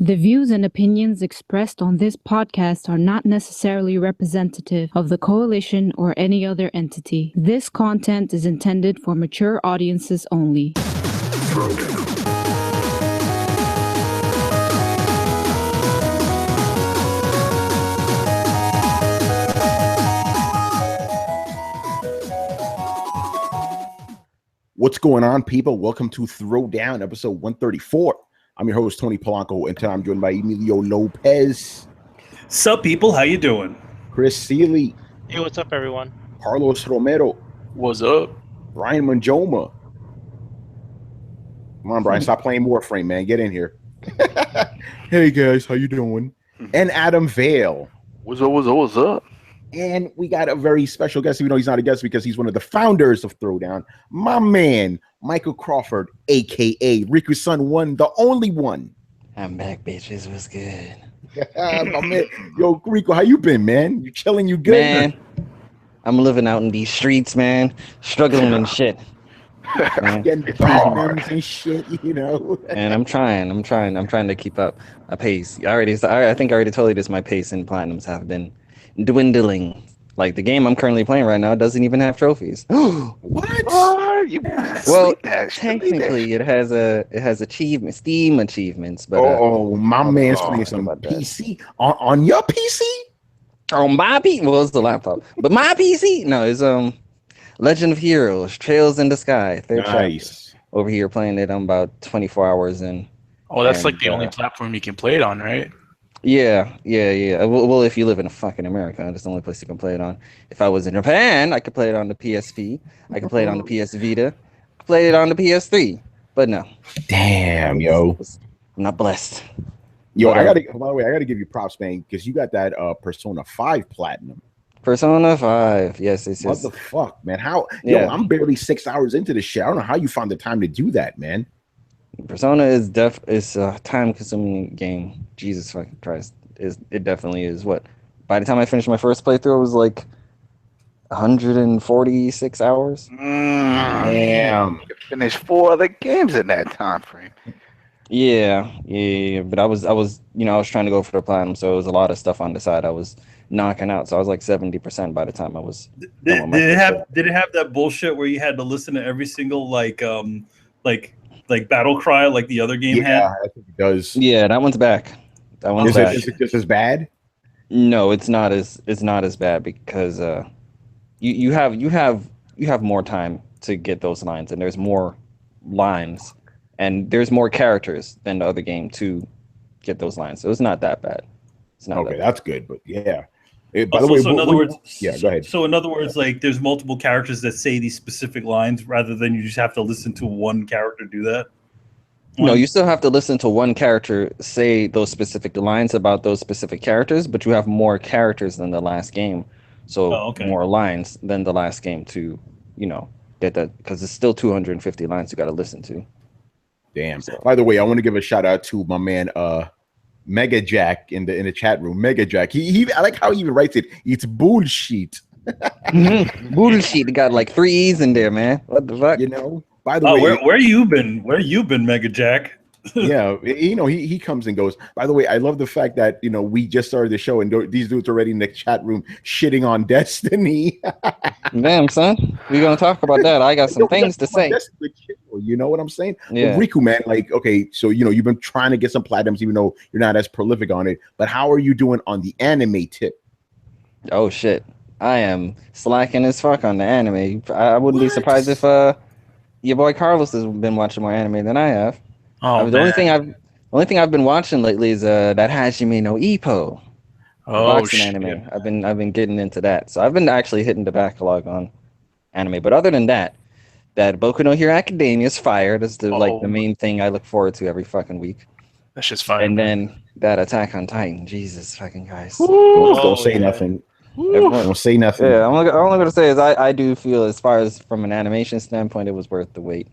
The views and opinions expressed on this podcast are not necessarily representative of the coalition or any other entity. This content is intended for mature audiences only. Throwdown. What's going on, people? Welcome to Throwdown, episode 134. I'm your host, Tony Polanco, and today I'm joined by Emilio Lopez. Sup, people? How you doing? Chris Seeley. Hey, what's up, everyone? Carlos Romero. What's up? Brian Manjoma. Come on, Brian, stop playing Warframe, man. Get in here. Hey, guys, how you doing? And Adam Vale. What's up? And we got a very special guest, even though he's not a guest because he's one of the founders of Throwdown. My man, Michael Crawford, a.k.a. Riku's son one, the only one. I'm back, bitches. What's good? My man. Yo, Rico, how you been, man? You chilling? You good? Man, I'm living out in these streets, man. Struggling and shit. Getting problems and shit, you know. And I'm trying to keep up a pace. I think I already told you this. My pace in platinums have been dwindling. Like the game I'm currently playing right now doesn't even have trophies. What? Well, technically it has achievement, Steam achievements, but my man's playing some PC on your PC. On my PC, well, it's the laptop, but my PC, no, it's Legend of Heroes, Trails in the Sky. Nice. Over here playing it. I'm about 24 hours in. Oh, that's like the only platform you can play it on, right? Yeah. Well, if you live in fucking America, that's the only place you can play it on. If I was in Japan, I could play it on the PSP. I could play it on the PS Vita. I could play it on the PS3. But no. Damn, yo. I'm not blessed. Yo, by the way, I gotta give you props, man, because you got that Persona 5 Platinum. Persona 5, yes. What the fuck, man? How? Yeah. Yo, I'm barely 6 hours into this shit. I don't know how you found the time to do that, man. Persona is a time-consuming game. Jesus fucking Christ, it definitely is. What? By the time I finished my first playthrough, it was like 146 hours. Damn. You finished 4 other games in that time frame. Yeah. But I was trying to go for the platinum, so it was a lot of stuff on the side I was knocking out. So I was like 70% by the time I was. Did it have that bullshit where you had to listen to every single like battle cry like the other game had? Yeah, I think it does. Yeah, that one's back. That one's back. Is it just as bad? No, it's not as bad because you have more time to get those lines, and there's more lines, and there's more characters than the other game to get those lines. So it's not that bad. It's not okay. That's good, but yeah. By the way, so in other words, yeah, go ahead. So in other words, like there's multiple characters that say these specific lines rather than you just have to listen to one character do that. No, you still have to listen to one character say those specific lines about those specific characters, but you have more characters than the last game. So more lines than the last game to, get that, because it's still 250 lines you got to listen to. Damn. So, by the way, I want to give a shout out to my man, Mega Jack in the chat room. Mega Jack. He I like how he even writes it. It's bullshit. Bullshit. It got like 3 E's in there, man. What the fuck? By the way, where you been? Where you been, Mega Jack? Yeah, he comes and goes. By the way, I love the fact that we just started the show and these dudes are already in the chat room shitting on Destiny. Damn, son, we're gonna talk about that. I got some things to say. You know what I'm saying? Yeah, well, Riku, man. Like, okay, so you've been trying to get some platinums, even though you're not as prolific on it. But how are you doing on the anime tip? Oh shit, I am slacking as fuck on the anime. I wouldn't be surprised if your boy Carlos has been watching more anime than I have. Oh, the only thing I've been watching lately is that Hajime no Ippo boxing anime. I've been getting into that, so I've been actually hitting the backlog on anime. But other than that Boku no Hero Academia is fire. That's the main thing I look forward to every fucking week. That's just fire. And then that Attack on Titan, Jesus fucking Christ! Don't say nothing. Don't say nothing. Yeah, I'm only gonna say is I do feel, as far as from an animation standpoint, it was worth the wait.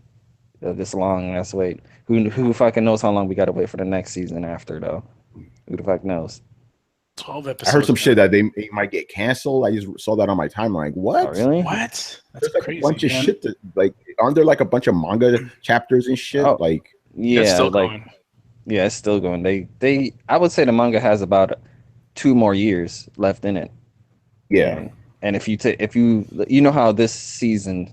This long ass wait. Who fucking knows how long we gotta wait for the next season after, though? Who the fuck knows? 12 episodes. I heard some shit that they might get canceled. I just saw that on my timeline. What? Oh, really? What? That's like crazy, a bunch of shit. Aren't there like a bunch of manga chapters and shit? Yeah, still going. Yeah, it's still going. They I would say the manga has about 2 more years left in it. Yeah. And if you know how this season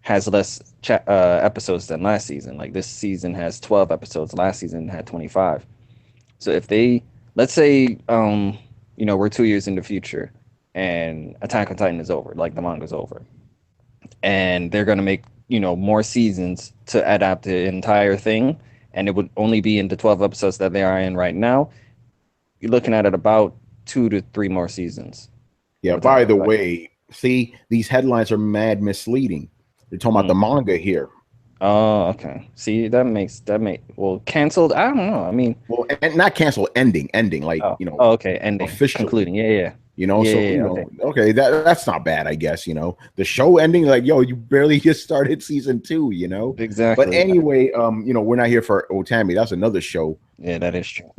has less episodes than last season. Like this season has 12 episodes. Last season had 25. So if they, let's say, we're 2 years in the future, and Attack on Titan is over, like the manga's over, and they're gonna make more seasons to adapt the entire thing, and it would only be in the 12 episodes that they are in right now. You're looking at about 2 to 3 more seasons. Yeah. By the way, see, these headlines are mad misleading. They're talking about the manga here. Oh, okay. See, canceled. I don't know. I mean, well, and not canceled, ending, like Oh, okay, ending, officially. concluding. Yeah. Okay, that's not bad, I guess. The show ending, like, yo, you barely just started season 2. Exactly. But anyway, we're not here for Otami. That's another show. Yeah, that is true.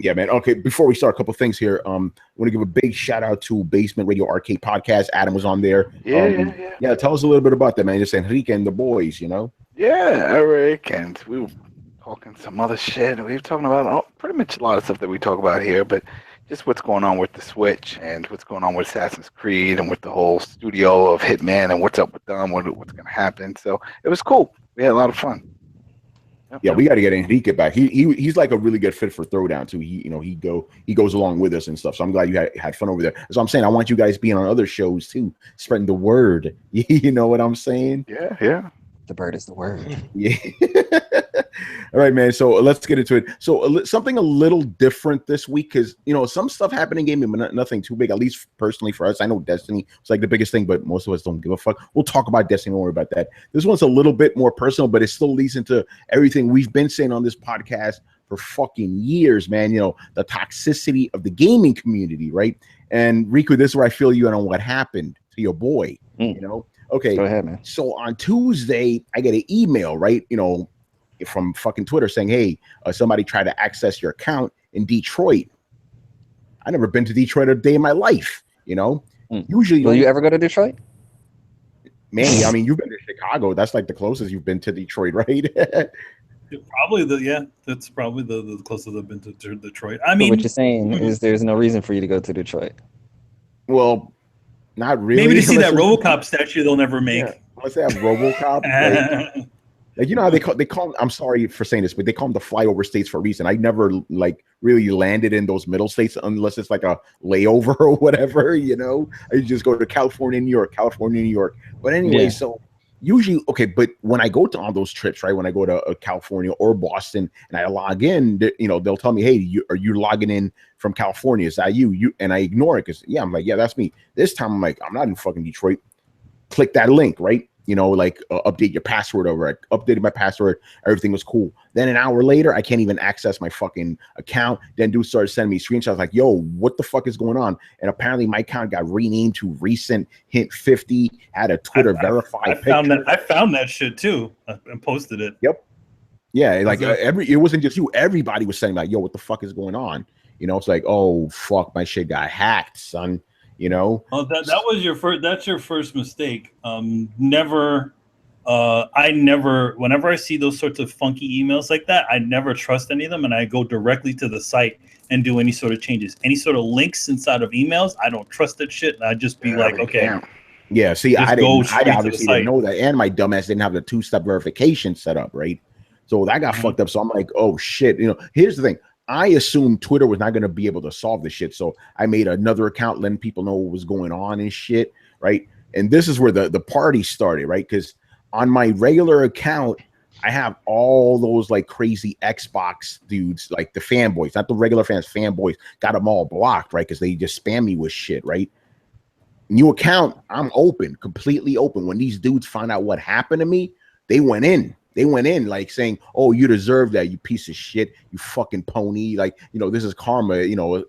Yeah, man. Okay, before we start, a couple things here. I want to give a big shout out to Basement Radio Arcade Podcast. Adam was on there. Yeah. Tell us a little bit about that, man. Just Enrique and the boys, Yeah, Eric, and we were talking some other shit. We were talking about pretty much a lot of stuff that we talk about here, but just what's going on with the Switch and what's going on with Assassin's Creed and with the whole studio of Hitman and what's up with them, what's going to happen. So it was cool. We had a lot of fun. Yeah, we got to get Enrique back. He's like a really good fit for Throwdown too. He goes along with us and stuff. So I'm glad you had fun over there. So I'm saying I want you guys being on other shows too, spreading the word. You know what I'm saying? Yeah. The bird is the word. Yeah. All right, man. So let's get into it. So something a little different this week, because some stuff happened in gaming, but nothing too big. At least personally for us, I know Destiny was like the biggest thing, but most of us don't give a fuck. We'll talk about Destiny. Don't worry about that. This one's a little bit more personal, but it still leads into everything we've been saying on this podcast for fucking years, man. The toxicity of the gaming community, right? And Riku, this is where I feel you on what happened to your boy. Okay. Go ahead, man. So on Tuesday, I get an email, right? From fucking Twitter saying, hey, somebody tried to access your account in Detroit. I never been to Detroit a day in my life, Usually, will you ever go to Detroit? Man, I mean, you've been to Chicago. That's like the closest you've been to Detroit, right? That's probably the closest I've been to Detroit. I mean, what you're saying is there's no reason for you to go to Detroit. Well, not really. Maybe to see that RoboCop statue they'll never make. Yeah, unless they have RoboCop. Like how they call. I'm sorry for saying this, but they call them the flyover states for a reason. I never really landed in those middle states unless it's like a layover or whatever. I just go to California, New York. But anyway, So usually, okay. But when I go to all those trips, right? When I go to California or Boston and I log in, they'll tell me, hey, are you logging in from California? Is that you? And I ignore it because I'm like, yeah, that's me. This time I'm like, I'm not in fucking Detroit. Click that link, right? Update your password over. I updated my password. Everything was cool. Then an hour later, I can't even access my fucking account. Then dude started sending me screenshots like, yo, what the fuck is going on? And apparently my account got renamed to Recent Hint 50, had a Twitter verified picture. I found that shit too and posted it. Yep. Yeah, it wasn't just you. Everybody was saying like, yo, what the fuck is going on? It's like, oh, fuck, my shit got hacked, son. Oh, that was your first. That's your first mistake. Whenever I see those sorts of funky emails like that, I never trust any of them, and I go directly to the site and do any sort of changes. Any sort of links inside of emails, I don't trust that shit. And I just be like, okay. Yeah, see, I obviously didn't know that, and my dumbass didn't have the 2-step verification set up, right? So that got fucked up. So I'm like, oh shit. Here's the thing. I assumed Twitter was not going to be able to solve the shit. So I made another account letting people know what was going on and shit, right? And this is where the party started, right? Because on my regular account, I have all those like crazy Xbox dudes, like the fanboys, not the regular fans, fanboys, got them all blocked, right? Because they just spam me with shit, right? New account, I'm open, completely open. When these dudes found out what happened to me, they went in. They went in like saying, oh, you deserve that, you piece of shit, you fucking pony. Like, this is karma,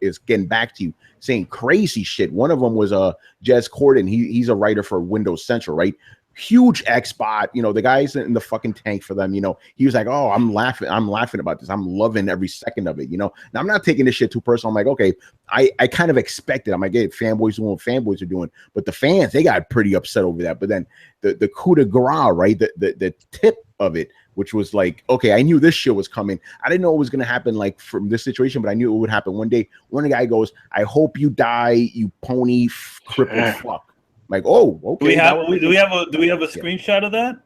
it's getting back to you, saying crazy shit. One of them was Jez Corden. He's a writer for Windows Central, right? Huge Xbot, the guy's in the fucking tank for them, he was like, oh, I'm laughing about this. I'm loving every second of it, Now I'm not taking this shit too personal. I'm like, okay, I kind of expected. I'm like, hey, fanboys doing what fanboys are doing, but the fans, they got pretty upset over that. But then the coup de grace, right? The tip of it which was like, okay, I knew this shit was coming. I didn't know it was gonna happen like from this situation, but I knew it would happen one day. One guy goes, "I hope you die, you pony crippled fuck." Like, oh, okay. Do we have a screenshot of that?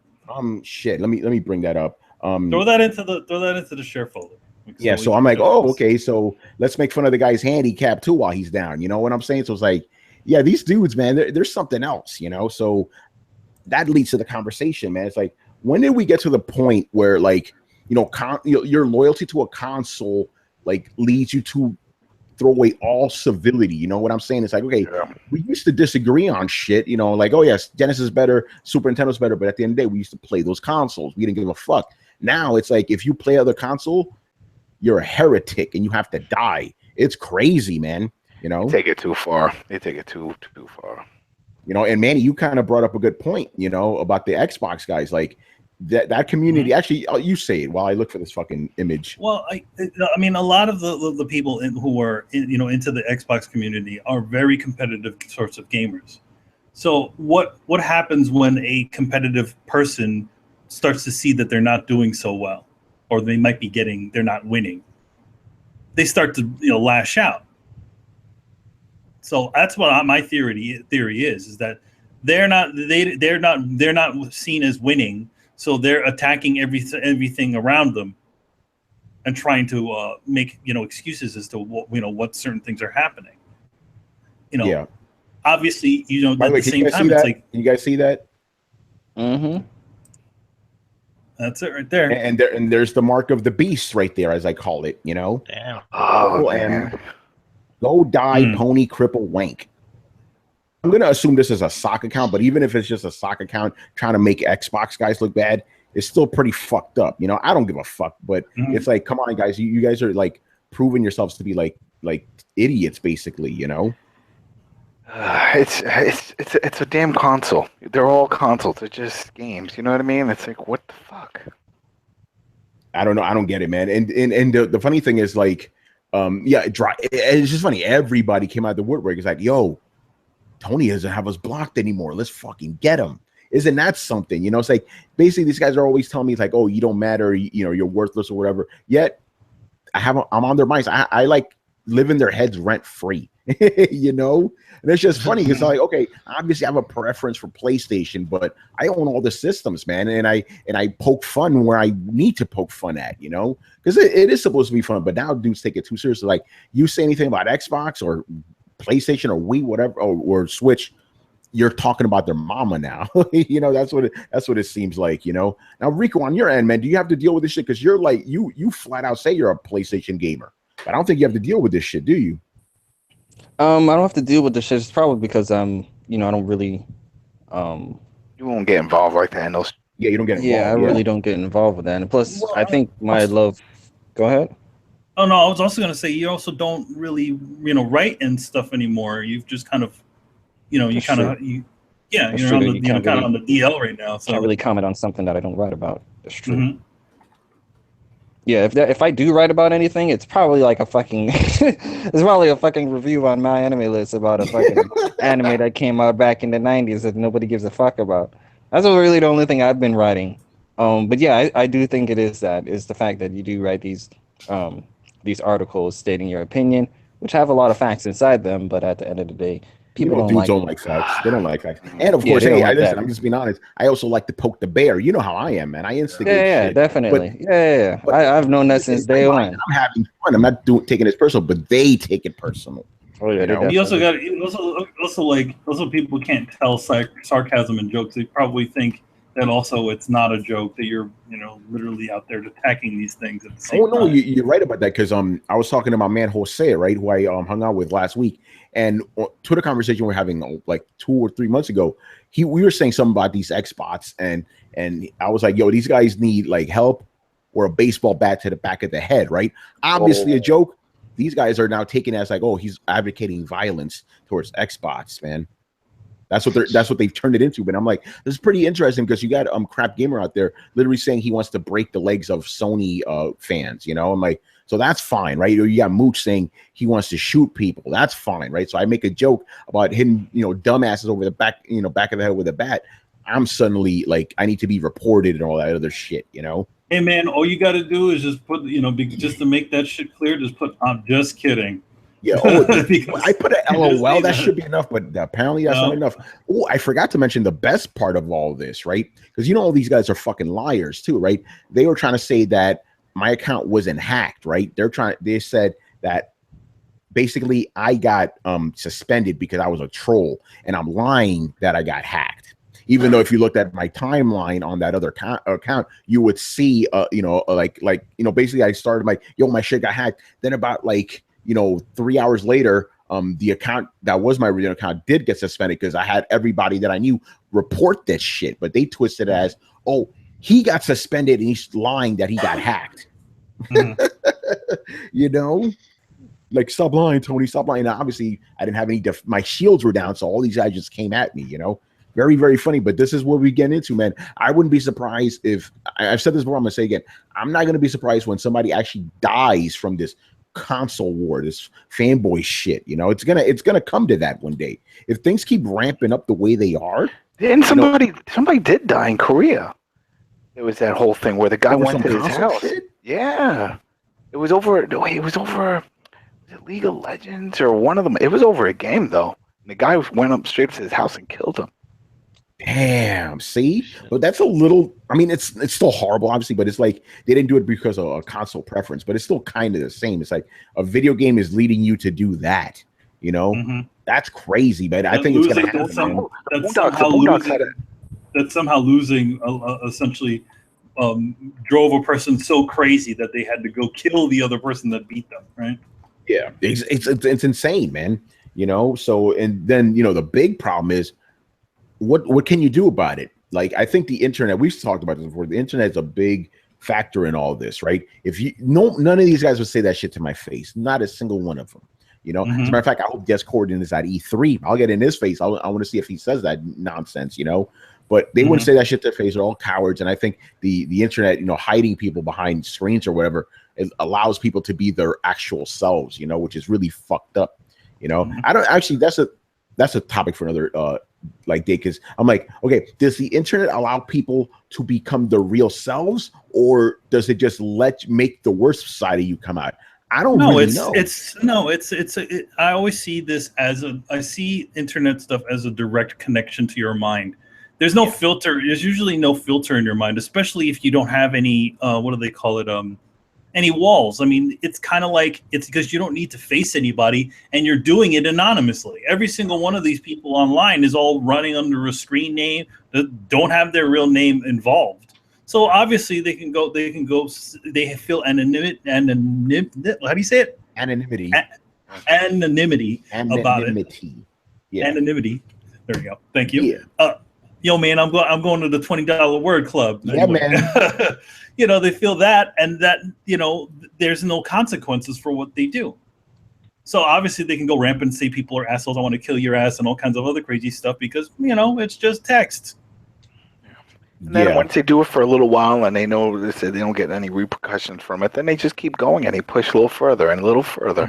Shit. Let me bring that up. Throw that into the share folder. Yeah, so I'm like, oh, okay, so let's make fun of the guy's handicap too while he's down. You know what I'm saying? So it's like, yeah, these dudes, man, there's something else, you know. So that leads to the conversation, man. It's like, when did we get to the point where, like, you know, your loyalty to a console like leads you to throw away all civility? You know what I'm saying? It's like, okay, we used to disagree on shit, you know, like, oh yes, Genesis is better, Super Nintendo's better, but at the end of the day, we used to play those consoles. We didn't give a fuck. Now it's like, if you play other console, you're a heretic and you have to die. It's crazy, man. You know, take it too far. They take it too far. You know, and Manny, you kind of brought up a good point, you know, about the Xbox guys. Like that community. Actually, you say it while I look for this fucking image. Well, I mean, a lot of the people who are into the Xbox community are very competitive sorts of gamers. So what happens when a competitive person starts to see that they're not doing so well, or they're not winning? They start to lash out. So that's what my theory is that they're not seen as winning, so they're attacking everything around them and trying to make excuses as to what certain things are happening. Yeah. Obviously, at the same time, it's like, can you guys see that? Mm-hmm. That's it right there. And there's the mark of the beast right there, as I call it. You know. Damn. Oh, man. Go die, pony cripple wank. I'm gonna assume this is a sock account, but even if it's just a sock account trying to make Xbox guys look bad, it's still pretty fucked up. You know, I don't give a fuck, but it's like, come on, guys, you guys are like proving yourselves to be like idiots, basically. You know. It's a damn console. They're all consoles. They're just games. You know what I mean? It's like, what the fuck? I don't know. I don't get it, man. And the funny thing is, like, it's just funny. Everybody came out of the woodwork. It's like, yo, Tony doesn't have us blocked anymore. Let's fucking get him. Isn't that something? You know, it's like, basically these guys are always telling me, it's like, oh, you don't matter. You're worthless or whatever. Yet I'm on their minds. I like live in their heads rent free. You know, and it's just funny because like, okay, obviously I have a preference for PlayStation, but I own all the systems, man, and I poke fun where I need to poke fun at, you know, because it is supposed to be fun, but now dudes take it too seriously. Like, you say anything about Xbox or PlayStation or Wii, whatever, or Switch, you're talking about their mama now. You know, that's what it seems like. You know, now Rico, on your end, man, do you have to deal with this shit? Because you're like, you flat out say you're a PlayStation gamer, but I don't think you have to deal with this shit, do you? I don't have to deal with the shit. It's probably because I don't really you won't get involved like that in those. Yeah, you don't get involved. Yeah, I really don't get involved with that. And plus, I think my love. Go ahead. Oh no, I was also gonna say you also don't really write and stuff anymore. You've just kind of you're on the DL right now. So can't really comment on something that I don't write about. That's true. Mm-hmm. Yeah, if I do write about anything, it's probably like a fucking review on My Anime List about a fucking anime that came out back in the 90s that nobody gives a fuck about. That's really the only thing I've been writing. But yeah, I do think it is the fact that you do write these articles stating your opinion, which have a lot of facts inside them, but at the end of the day, people don't like facts. They don't like facts. And of course, hey, listen, I'm just being honest. I also like to poke the bear. You know how I am, man. I instigate shit. Definitely. But I've known that since day one. I'm having fun. I'm not taking it personal, but they take it personal. Oh yeah. You also people can't tell sarcasm and jokes. They probably think that also it's not a joke, that you're literally out there attacking these things at the same time. No, you're right about that, because I was talking to my man Jose, right, who I hung out with last week, and Twitter conversation we were having like 2 or 3 months ago, we were saying something about these Xbots, and I was like, yo, these guys need like help or a baseball bat to the back of the head, right? Obviously a joke. These guys are now taking it as like, oh, he's advocating violence towards Xbots, man. That's what they've turned it into. But I'm like, this is pretty interesting, because you got Crap Gamer out there literally saying he wants to break the legs of Sony fans. You know, I'm like, so that's fine, right? You got Mooch saying he wants to shoot people. That's fine, right? So I make a joke about hitting dumbasses over the back, back of the head with a bat. I'm suddenly like, I need to be reported and all that other shit, Hey man, all you got to do is just put, just to make that shit clear, just put, I'm just kidding. Yeah, I put an LOL. That should be enough, but apparently that's not enough. Oh, I forgot to mention the best part of all this, right? Because all these guys are fucking liars too, right? They were trying to say that my account wasn't hacked, right? They said that basically I got suspended because I was a troll, and I'm lying that I got hacked. Even though if you looked at my timeline on that other account, you would see, basically I started my shit got hacked. Then about 3 hours later, the account that was my original account did get suspended because I had everybody that I knew report this shit, but they twisted it as, oh, he got suspended and he's lying that he got hacked. Stop lying, Tony, stop lying. Now, obviously, I didn't have any, my shields were down, so all these guys just came at me, Very, very funny, but this is what we get into, man. I wouldn't be surprised if, I've said this before, I'm going to say again, I'm not going to be surprised when somebody actually dies from this console war, this fanboy shit. It's gonna come to that one day. If things keep ramping up the way they are. And somebody did die in Korea. It was that whole thing where the guy went to his house. Shit? Yeah. It was over, was it League of Legends or one of them? It was over a game though. And the guy went up straight to his house and killed him. Damn, see? But that's a little, it's still horrible, obviously, but it's like they didn't do it because of a console preference, but it's still kind of the same. It's like a video game is leading you to do that, That's crazy, but I think it's going to happen. That somehow losing essentially drove a person so crazy that they had to go kill the other person that beat them, right? Yeah, it's insane, man. So, and then, the big problem is, what can you do about it? I think the internet, we've talked about this before, the internet is a big factor in all this, right? None of these guys would say that shit to my face, not a single one of them. As a matter of fact, I hope Des Corden is at E3. I'll get in his face. I want to see if he says that nonsense, but they wouldn't say that shit to their face. They're all cowards. And I think the internet, hiding people behind screens or whatever, it allows people to be their actual selves, which is really fucked up. I don't actually, that's a topic for another day, because I'm like, okay, does the internet allow people to become their real selves, or does it just make the worst side of you come out? I don't really know. I always see this I see internet stuff as a direct connection to your mind. There's no filter. There's usually no filter in your mind, especially if you don't have any, what do they call it? Any walls. It's kind of like, it's because you don't need to face anybody and you're doing it anonymously. Every single one of these people online is all running under a screen name that don't have their real name involved. So obviously they feel anonymity. How do you say it? Anonymity. Anonymity about it. Yeah. Anonymity. There we go. Thank you. Yeah. Yo, man, I'm going to the $20 word club. Yeah, anyway. Man. They feel that, and that, there's no consequences for what they do. So obviously they can go rampant and say people are assholes, I want to kill your ass, and all kinds of other crazy stuff because, it's just text. And then once they do it for a little while and they know they don't get any repercussions from it, then they just keep going and they push a little further and a little further.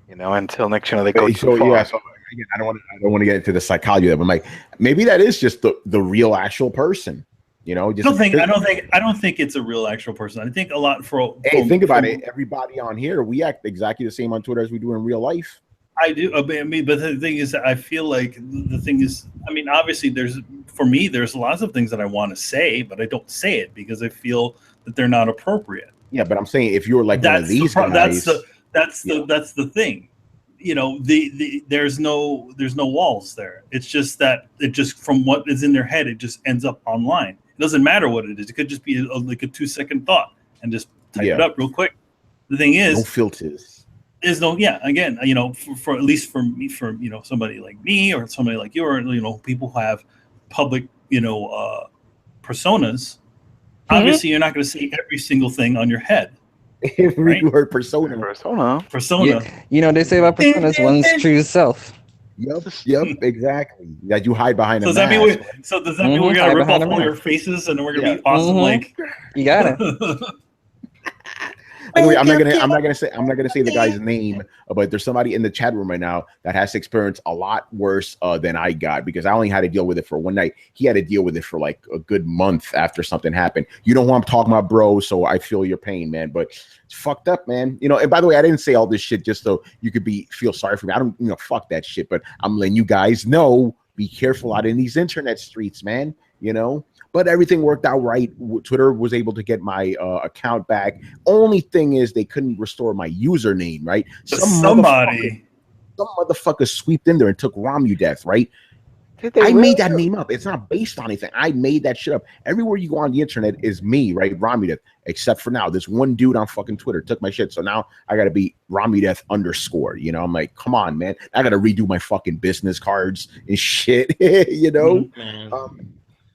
Until next they go too far. Yeah, so again, I don't want to get into the psychology of it, but maybe that is just the real actual person. I don't think it's a real actual person. I think a lot think about it. Everybody on here, we act exactly the same on Twitter as we do in real life. I do. But the thing is, I feel like obviously there's lots of things that I want to say, but I don't say it because I feel that they're not appropriate. Yeah, but I'm saying if you're like one of these guys, that's the thing. There's no walls there. It's just that it just from what is in their head, it just ends up online. It doesn't matter what it is. It could just be a 2-second thought and just type it up real quick. The thing is, no filters. There's no, again, for at least for me, for somebody like me or somebody like you, or people who have public, personas. Obviously, you're not going to see every single thing on your head. Every word persona. Yeah. They say about personas, one's true self. Yep, exactly. That you hide behind. Does that mean we gotta rip off all your faces and we're gonna be awesome? Like you got it. Anyway, I'm not gonna say the guy's name, but there's somebody in the chat room right now that has experienced a lot worse than I got, because I only had to deal with it for one night. He had to deal with it for like a good month after something happened. You know who I'm talking about, bro? So I feel your pain, man. But it's fucked up, man. You know. And by the way, I didn't say all this shit just so you could feel sorry for me. I don't, fuck that shit. But I'm letting you guys know, be careful out in these internet streets, man. You know. But everything worked out right. Twitter was able to get my account back. Only thing is they couldn't restore my username, right? Some motherfucker sweeped in there and took Romudeath, right? I made that name up. It's not based on anything. I made that shit up. Everywhere you go on the internet is me, right? Romudeath. Except for now, this one dude on fucking Twitter took my shit. So now I got to be Romudeath _. You know, I'm like, come on, man. I got to redo my fucking business cards and shit, you know?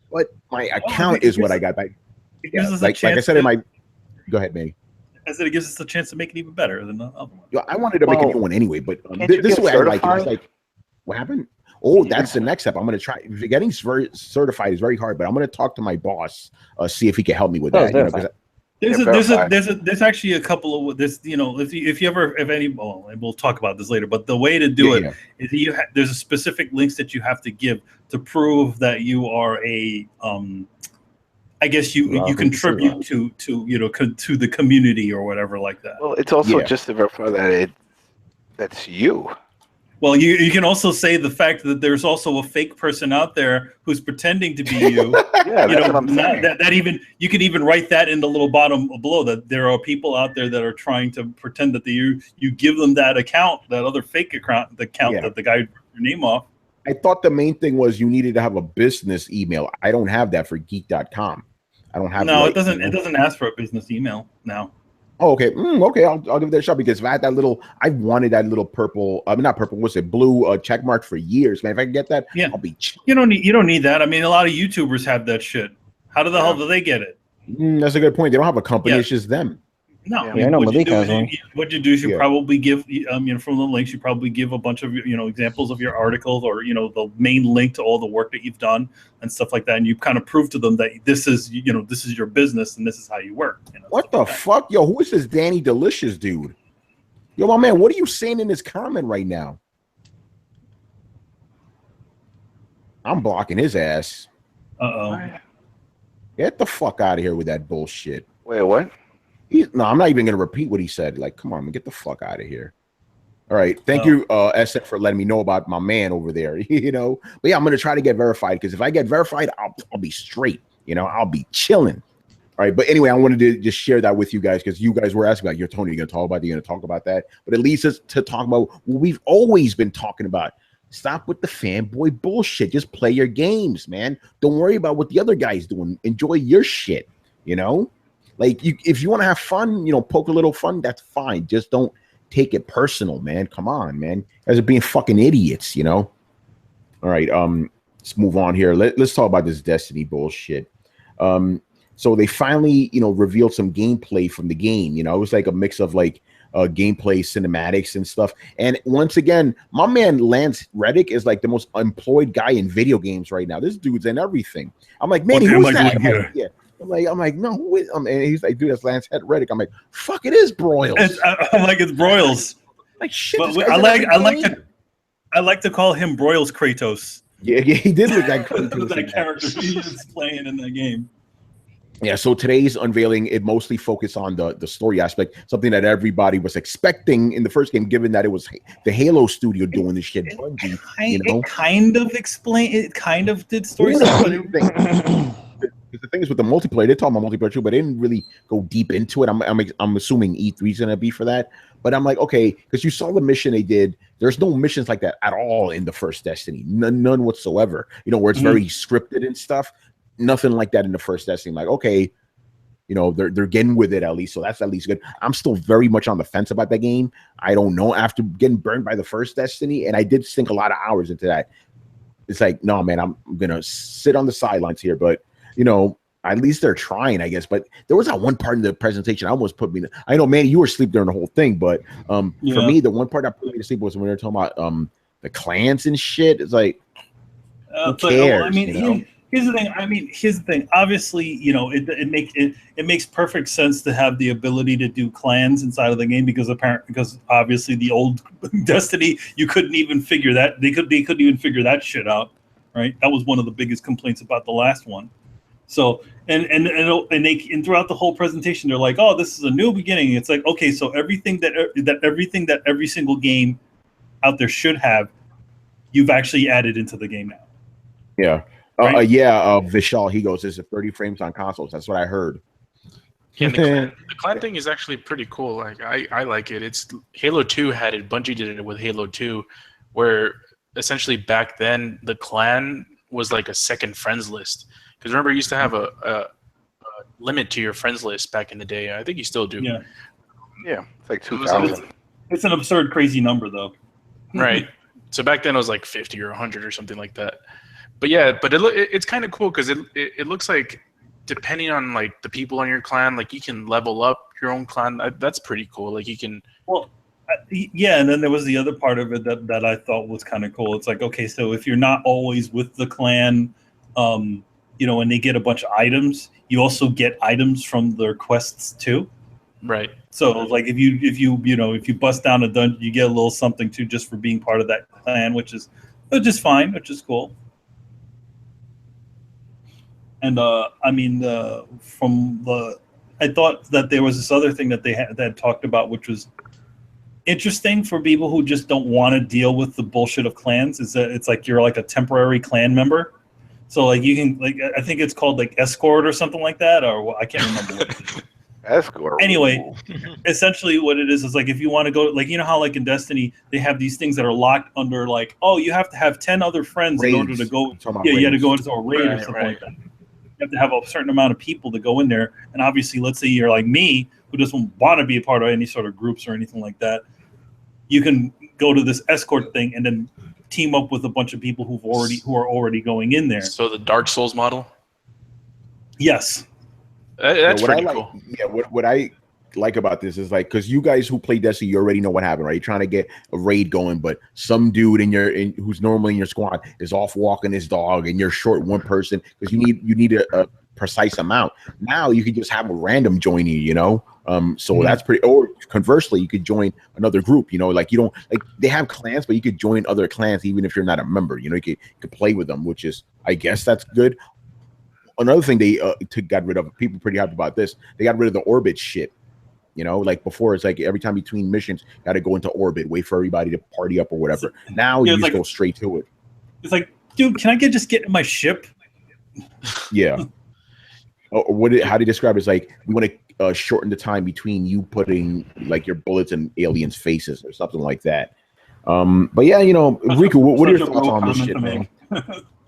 But my account is what I got back. Like I said in my... Go ahead, Manny. I said it gives us a chance to make it even better than the other one. Yeah, I wanted to make a new one anyway, but this is what I like. It's like, what happened? Oh, that's the next step. I'm going to try. Getting certified is very hard, but I'm going to talk to my boss, see if he can help me with that. You know, there's actually a couple of this. You know, if you ever we'll talk about this later. But the way to do it is there's a specific links that you have to give to prove that you are a I guess you contribute to the community or whatever like that. Well, it's also just to verify that that's you. Well, you can also say the fact that there's also a fake person out there who's pretending to be you. That's what I'm saying. That even you can even write that in the little bottom below, that there are people out there that are trying to pretend that you give them that account, that other fake account, that the guy wrote your name off. I thought the main thing was you needed to have a business email. I don't have that for geek.com. I don't have. No, it doesn't. It doesn't ask for a business email now. Oh, okay. Okay. I'll give that a shot, because if I had I wanted that little purple. I mean, not purple. What's it? Blue check mark for years, man. If I can get that, I'll be. You don't need that. I mean, a lot of YouTubers have that shit. How the hell do they get it? That's a good point. They don't have a company. It's just them. No, I mean, what you do is you probably give, from the links, you probably give a bunch of, examples of your articles, or, the main link to all the work that you've done and stuff like that. And you kind of prove to them that this is your business and this is how you work. What the fuck? Yo, who is this Danny Delicious dude? Yo, my man, what are you saying in this comment right now? I'm blocking his ass. Uh-oh. Get the fuck out of here with that bullshit. Wait, what? No, I'm not even going to repeat what he said. Like, come on, man, get the fuck out of here. All right. Thank you, SF, for letting me know about my man over there, But yeah, I'm going to try to get verified, because if I get verified, I'll be straight. I'll be chilling. All right. But anyway, I wanted to just share that with you guys, because you guys were asking about, Tony, you're going to talk about that. But it leads us to talk about what we've always been talking about. Stop with the fanboy bullshit. Just play your games, man. Don't worry about what the other guy's doing. Enjoy your shit, Like, if you want to have fun, poke a little fun, that's fine. Just don't take it personal, man. Come on, man. You guys are being fucking idiots, All right, let's move on here. Let's talk about this Destiny bullshit. So they finally, revealed some gameplay from the game. It was like a mix of like gameplay, cinematics, and stuff. And once again, my man Lance Reddick is like the most employed guy in video games right now. This dude's in everything. I'm like, man, who's that? Yeah. I'm like, no, who is? And he's like, dude, that's Lance Reddick. I'm like, fuck, it is Broyles. I'm like, it's Broyles. Like shit. But I like to call him Broyles Kratos. Yeah, he did look like Kratos. That character he is playing in the game. Yeah, so today's unveiling, it mostly focused on the story aspect, something that everybody was expecting in the first game, given that it was the Halo studio doing this shit. It kind of did story stuff. The thing is with the multiplayer, they talk about multiplayer too, but they didn't really go deep into it. I'm assuming E3 is gonna be for that. But I'm like, okay, because you saw the mission they did. There's no missions like that at all in the first Destiny, none whatsoever. Where it's very scripted and stuff. Nothing like that in the first Destiny. Like, okay, they're getting with it at least, so that's at least good. I'm still very much on the fence about that game. I don't know, after getting burned by the first Destiny, and I did sink a lot of hours into that. It's like, no, man, I'm gonna sit on the sidelines here, but at least they're trying, I guess. But there was that one part in the presentation I almost put me. I know, Manny, you were asleep during the whole thing, but for me, the one part that put me to sleep was when they were talking about the clans and shit. It's like, who cares? Here's the thing. I mean, here's the thing. Obviously, you know, it makes perfect sense to have the ability to do clans inside of the game because obviously the old Destiny, you couldn't even figure that they couldn't even figure that shit out, right? That was one of the biggest complaints about the last one. So and throughout the whole presentation, they're like, "Oh, this is a new beginning." It's like, okay, so everything that every single game out there should have, you've actually added into the game now. Yeah. Right? Vishal, he goes, "Is it 30 frames on consoles?" That's what I heard. Yeah, the clan thing is actually pretty cool. Like I like it. It's Halo 2 had it. Bungie did it with Halo 2, where essentially back then the clan was like a second friends list. Because remember, you used to have a limit to your friends list back in the day. I think you still do. Yeah. Yeah, it's like 2,000. It's an absurd, crazy number, though. Right. So back then it was like 50 or 100 or something like that. But yeah, but it's kind of cool because it looks like depending on like the people on your clan, like you can level up your own clan. That's pretty cool. Like you can. Well, yeah, and then there was the other part of it that I thought was kind of cool. It's like, okay, so if you're not always with the clan, you know, and they get a bunch of items, you also get items from their quests too. Right. So like if you bust down a dungeon, you get a little something too just for being part of that clan, which is fine, which is cool. And I mean, I thought that there was this other thing that they had talked about, which was interesting for people who just don't want to deal with the bullshit of clans. Is that it's like you're like a temporary clan member, so like you can like I think it's called like escort or something like that, or I can't remember what it is. Escort. Anyway, essentially what it is like if you want to go, like you know how like in Destiny they have these things that are locked under like, oh, you have to have 10 other friends raids. in order to go. Yeah, you had to go into a raid or something like that. You have to have a certain amount of people to go in there. And obviously, let's say you're like me, who doesn't want to be a part of any sort of groups or anything like that. You can go to this escort thing and then team up with a bunch of people who are already going in there. So the Dark Souls model? Yes. That's pretty cool. Yeah, what I like about this is like, because you guys who play Destiny, you already know what happened, right? You're trying to get a raid going, but some dude who's normally in your squad is off walking his dog, and you're short one person because you need a precise amount. Now you can just have a random join you, you know. So that's pretty. Or conversely, you could join another group. You know, like you don't like they have clans, but you could join other clans even if you're not a member. You know, you could play with them, which is, I guess, that's good. Another thing they got rid of, people pretty happy about this. They got rid of the orbit shit. You know, like before, it's like every time between missions, got to go into orbit, wait for everybody to party up or whatever. Now you just go straight to it. It's like, dude, can I just get in my ship? Yeah. How do you describe it? It's like we want to shorten the time between you putting like your bullets in aliens' faces or something like that. But yeah, you know, Riku, what are your thoughts on this shit, man?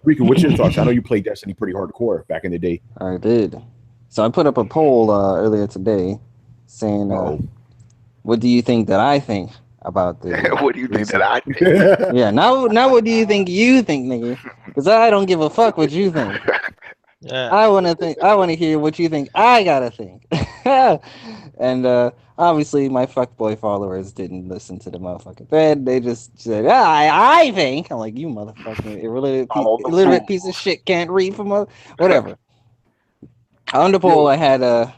Riku, what's your thoughts? I know you played Destiny pretty hardcore back in the day. I did. So I put up a poll earlier today saying, what do you think that I think about this? What do you think that I think? Yeah, now what do you think you think, nigga? Because I don't give a fuck what you think. Yeah. I want to hear what you think I gotta think. And obviously my fuckboy followers didn't listen to the motherfucking thread. They just said, I think. I'm like, you motherfucking illiterate piece of shit, can't read from whatever. On the poll, I had huh?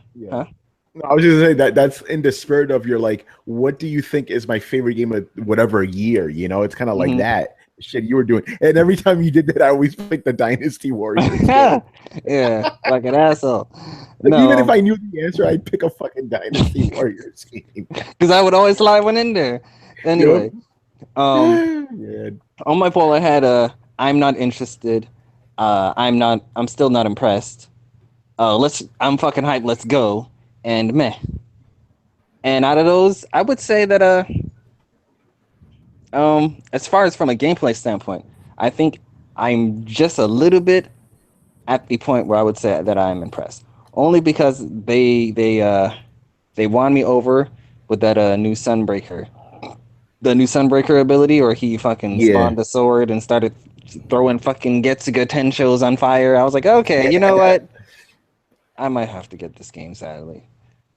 No, I was just saying that's in the spirit of your like, what do you think is my favorite game of whatever year? You know, it's kind of like that shit you were doing. And every time you did that, I always picked the Dynasty Warriors. Yeah, like an asshole. Like, even if I knew the answer, I'd pick a fucking Dynasty Warriors game. Because I would always slide one in there. Anyway, yeah. On my poll, I had I'm not interested. I'm still not impressed. I'm fucking hyped. Let's go. And meh. And out of those, I would say that as far as from a gameplay standpoint, I think I'm just a little bit at the point where I would say that I'm impressed. Only because they won me over with that new Sunbreaker. The new Sunbreaker ability, or he fucking spawned the sword and started throwing fucking Getsuga Tenshos on fire. I was like, okay, you know what? I might have to get this game, sadly.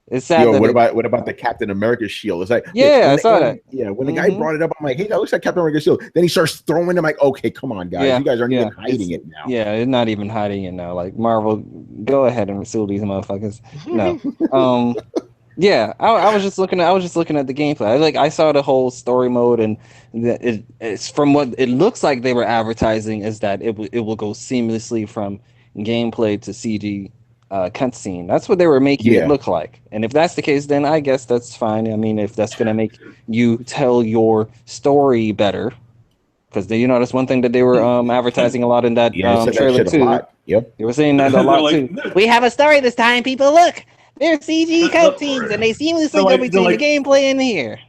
It's sad. Yo, what about the Captain America shield? It's like, yeah, I saw that. Yeah, when the guy brought it up, I'm like, hey, that looks like Captain America shield. Then he starts throwing them. Like, okay, come on, guys, you guys aren't even hiding it now. Yeah, it's not even hiding it now. Like Marvel, go ahead and sue these motherfuckers. No. Yeah, I was just looking at the gameplay. I saw the whole story mode, and it's from what it looks like they were advertising is that it will go seamlessly from gameplay to CG cutscene. That's what they were making it look like. And if that's the case, then I guess that's fine. I mean, if that's gonna make you tell your story better, because you know that's one thing that they were advertising a lot in that trailer too. Yep, they were saying that a lot too. We have a story this time, people. Look. They're CG cutscenes, and they seamlessly go between the gameplay and here.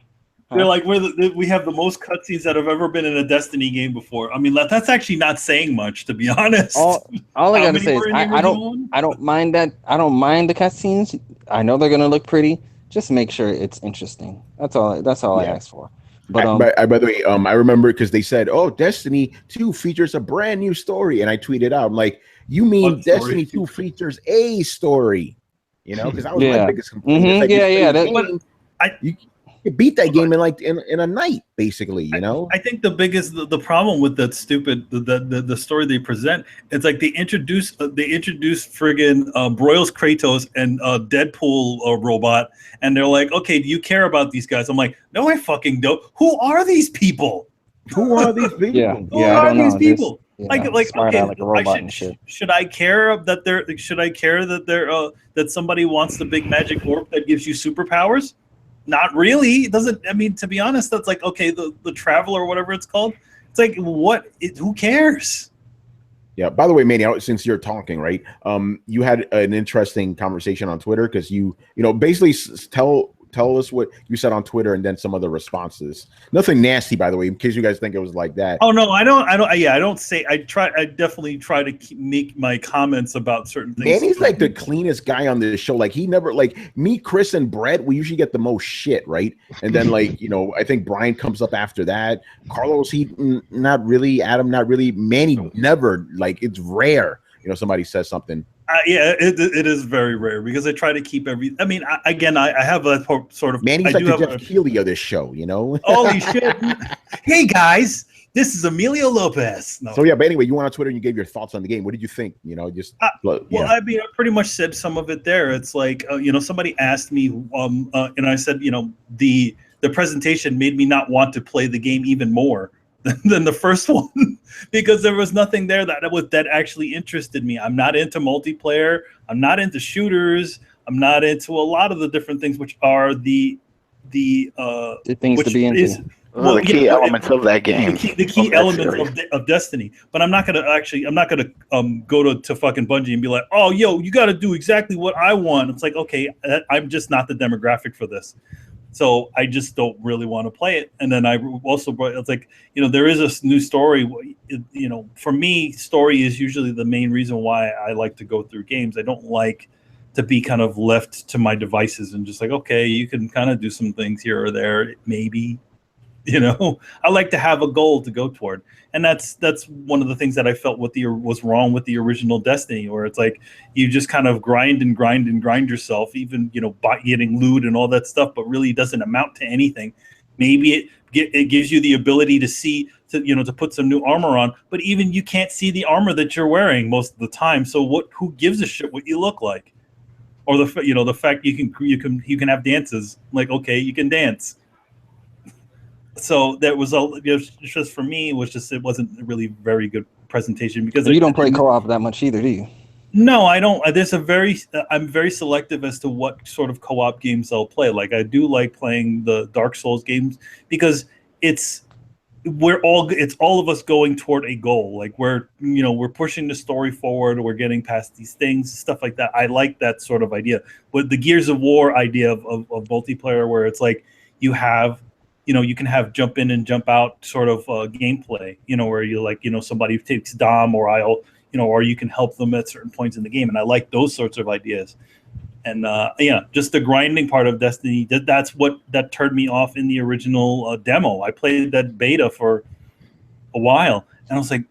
They're like, we have the most cutscenes that have ever been in a Destiny game before. I mean, that's actually not saying much, to be honest. All I gotta say is I don't mind that. I don't mind the cutscenes. I know they're gonna look pretty. Just make sure it's interesting. That's all I ask for. But by the way, I remember because they said, "Oh, Destiny 2 features a brand new story," and I tweeted out, "I'm like, you mean Destiny 2 features a story?" You know, because that was my biggest complaint. You beat that game in a night, basically. You know, I think the problem with that stupid the story they present, it's like they introduce friggin' Broyles Kratos and Deadpool robot, and they're like, okay, do you care about these guys? I'm like, no, I fucking don't. Who are these people? Who are these people? Who are these people? Should I care that that somebody wants the big magic orb that gives you superpowers? Not really. It doesn't. I mean, to be honest, that's like, okay, the Traveler or whatever it's called. It's like, who cares? Yeah. By the way, Manny, since you're talking, right? You had an interesting conversation on Twitter because you basically tell us what you said on Twitter and then some other responses. Nothing nasty, by the way, in case you guys think it was like that. Oh no, I don't say. I definitely try to make my comments about certain things. Manny's like the cleanest guy on this show. Like he never, like me, Chris, and Brett, we usually get the most shit, right? And then I think Brian comes up after that. Carlos, he not really. Adam, not really. Manny, never. Like it's rare. Somebody says something. It is very rare because I try to keep I mean, I have a sort of. Manny's like the Jeff Keighley of this show, Holy shit! Hey guys, this is Emilio Lopez. No. So yeah, but anyway, you went on Twitter and you gave your thoughts on the game. What did you think? I mean, I pretty much said some of it there. It's like somebody asked me, and I said, the presentation made me not want to play the game even more than the first one because there was nothing there that actually interested me. I'm not into multiplayer. I'm not into shooters. I'm not into a lot of the different things which are the things to be into. The key elements of that game. The key elements of Destiny. But I'm not gonna go to fucking Bungie and be like, oh, yo, you got to do exactly what I want. It's like, okay, I'm just not the demographic for this. So I just don't really want to play it. And then I also brought, it's like, there is a new story. For me, story is usually the main reason why I like to go through games. I don't like to be kind of left to my devices and just like, okay, you can kind of do some things here or there, maybe. I like to have a goal to go toward. And that's one of the things that I felt was wrong with the original Destiny, where it's like you just kind of grind yourself, even by getting loot and all that stuff, but really doesn't amount to anything. Maybe it gives you the ability to see to put some new armor on, but even you can't see the armor that you're wearing most of the time. So who gives a shit what you look like, or the fact you can have dances, like, okay, you can dance. So that was all. Just for me, it wasn't really very good presentation because you don't play co-op that much either, do you? No, I don't. I'm very selective as to what sort of co-op games I'll play. Like I do like playing the Dark Souls games because it's all of us going toward a goal. Like we're pushing the story forward. We're getting past these things, stuff like that. I like that sort of idea. But the Gears of War idea of multiplayer, where it's like you have. You can have jump in and jump out sort of gameplay, where you somebody takes Dom or I'll, or you can help them at certain points in the game. And I like those sorts of ideas. And just the grinding part of Destiny, that turned me off in the original demo. I played that beta for a while and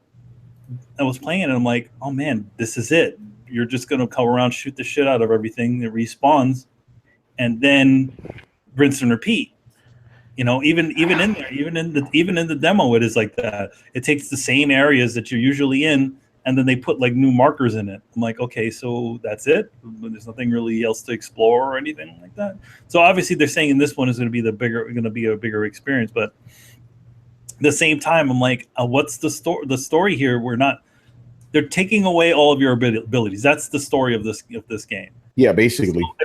I was playing it and I'm like, oh man, this is it. You're just going to come around, shoot the shit out of everything that respawns. and then rinse and repeat. Even in there, even in the demo, it is like that. It takes the same areas that you're usually in, and then they put like new markers in it. I'm like, okay, so that's it. There's nothing really else to explore or anything like that. So obviously, they're saying this one is going to be a bigger experience, but at the same time, I'm like, what's the story? The story here, they're taking away all of your abilities. That's the story of this game. Yeah, basically. So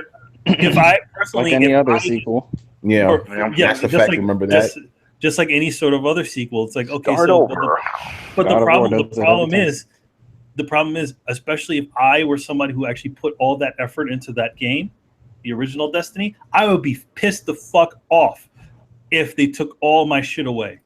if I personally, like any other sequel. Yeah, Mass Effect, like, remember that? Just like any sort of other sequel, it's like, okay, but the problem is, especially if I were somebody who actually put all that effort into that game, the original Destiny, I would be pissed the fuck off if they took all my shit away.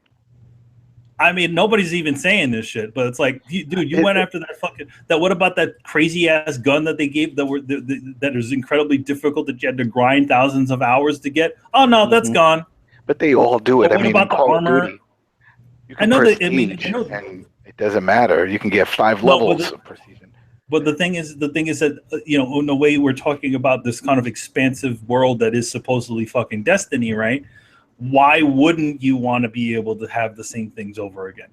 I mean, nobody's even saying this shit, but it's like, dude, you went after that fucking that. What about that crazy ass gun that they gave that was incredibly difficult that you had to grind thousands of hours to get? Oh no, that's gone. But they all do it. But what about the armor? I know that. And it doesn't matter. You can get 5 levels of prestige. But the thing is that in the way we're talking about this kind of expansive world that is supposedly fucking Destiny, right? Why wouldn't you want to be able to have the same things over again?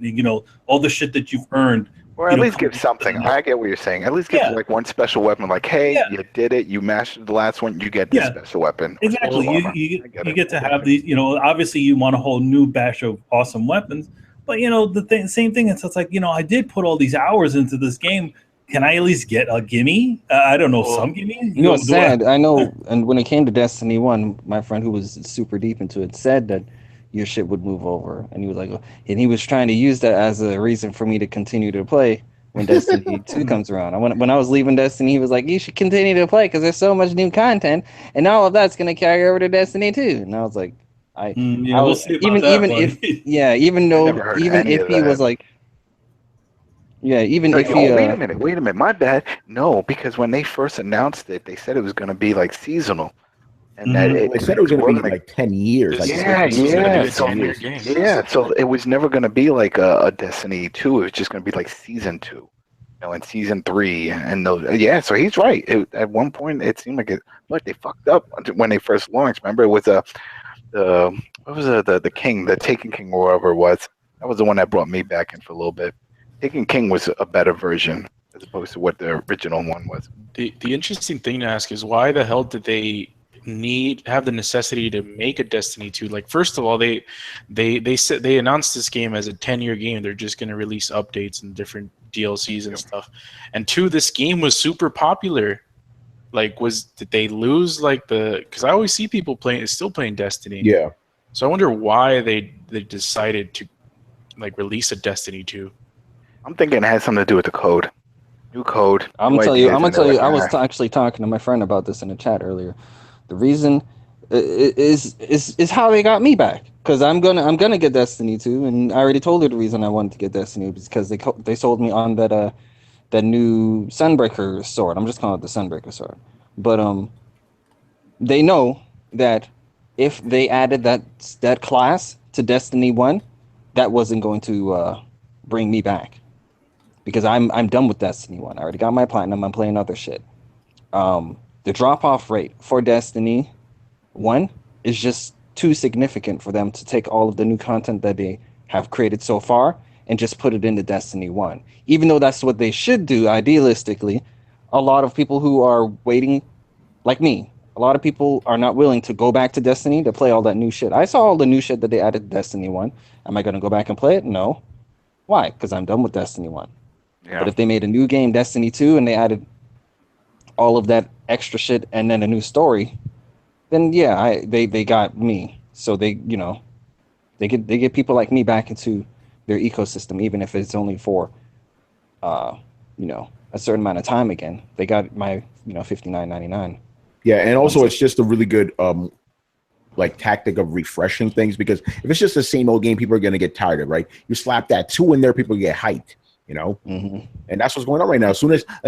All the shit that you've earned. Or at least give something. I get what you're saying. At least give like one special weapon. Like, hey, you did it. You mastered the last one. You get this special weapon. Exactly. You get to have these. Obviously, you want a whole new batch of awesome weapons. But same thing. It's like I did put all these hours into this game. Can I at least get a gimme? I don't know, some gimme. It's sad. I know. And when it came to Destiny 1, my friend who was super deep into it said that your shit would move over, and he was like, and he was trying to use that as a reason for me to continue to play when Destiny 2 comes around. When I was leaving Destiny, he was like, you should continue to play because there's so much new content, and all of that's gonna carry over to Destiny 2. And I was like, we'll see about that, even if he was like. Yeah, even if he... wait a minute, my bad. No, because when they first announced it, they said it was going to be like seasonal. And that they said it was going to be like 10 years. So it was never going to be like a Destiny 2. It was just going to be like Season 2. And Season 3. And so he's right. At one point, it seemed like but they fucked up when they first launched. Remember, it was the King, the Taken King, or whatever it was. That was the one that brought me back in for a little bit. Taken King was a better version as opposed to what the original one was. The interesting thing to ask is why the hell did they have the necessity to make a Destiny 2? Like, first of all, they said they announced this game as a 10-year game. They're just going to release updates and different DLCs and stuff. And 2, this game was super popular. Like, did they lose because I always see people still playing Destiny. Yeah. So I wonder why they decided to release a Destiny 2. I'm thinking it has something to do with the code. New code. I'm gonna tell you. I was actually talking to my friend about this in the chat earlier. The reason is how they got me back. Because I'm gonna get Destiny 2, and I already told her the reason I wanted to get Destiny was because they sold me on that new Sunbreaker sword. I'm just calling it the Sunbreaker sword. But they know that if they added that class to Destiny 1, that wasn't going to bring me back. Because I'm done with Destiny 1. I already got my platinum. I'm playing other shit. The drop-off rate for Destiny 1 is just too significant for them to take all of the new content that they have created so far and just put it into Destiny 1. Even though that's what they should do, idealistically, a lot of people who are waiting, like me, a lot of people are not willing to go back to Destiny to play all that new shit. I saw all the new shit that they added to Destiny 1. Am I going to go back and play it? No. Why? Because I'm done with Destiny 1. Yeah. But if they made a new game, Destiny 2, and they added all of that extra shit and then a new story, then yeah, they got me. So they get people like me back into their ecosystem, even if it's only for a certain amount of time again. They got my $59.99. Yeah, and also it's just a really good tactic of refreshing things, because if it's just the same old game, people are going to get tired of it, right? You slap that 2 in there, people get hyped. And that's what's going on right now. As soon as that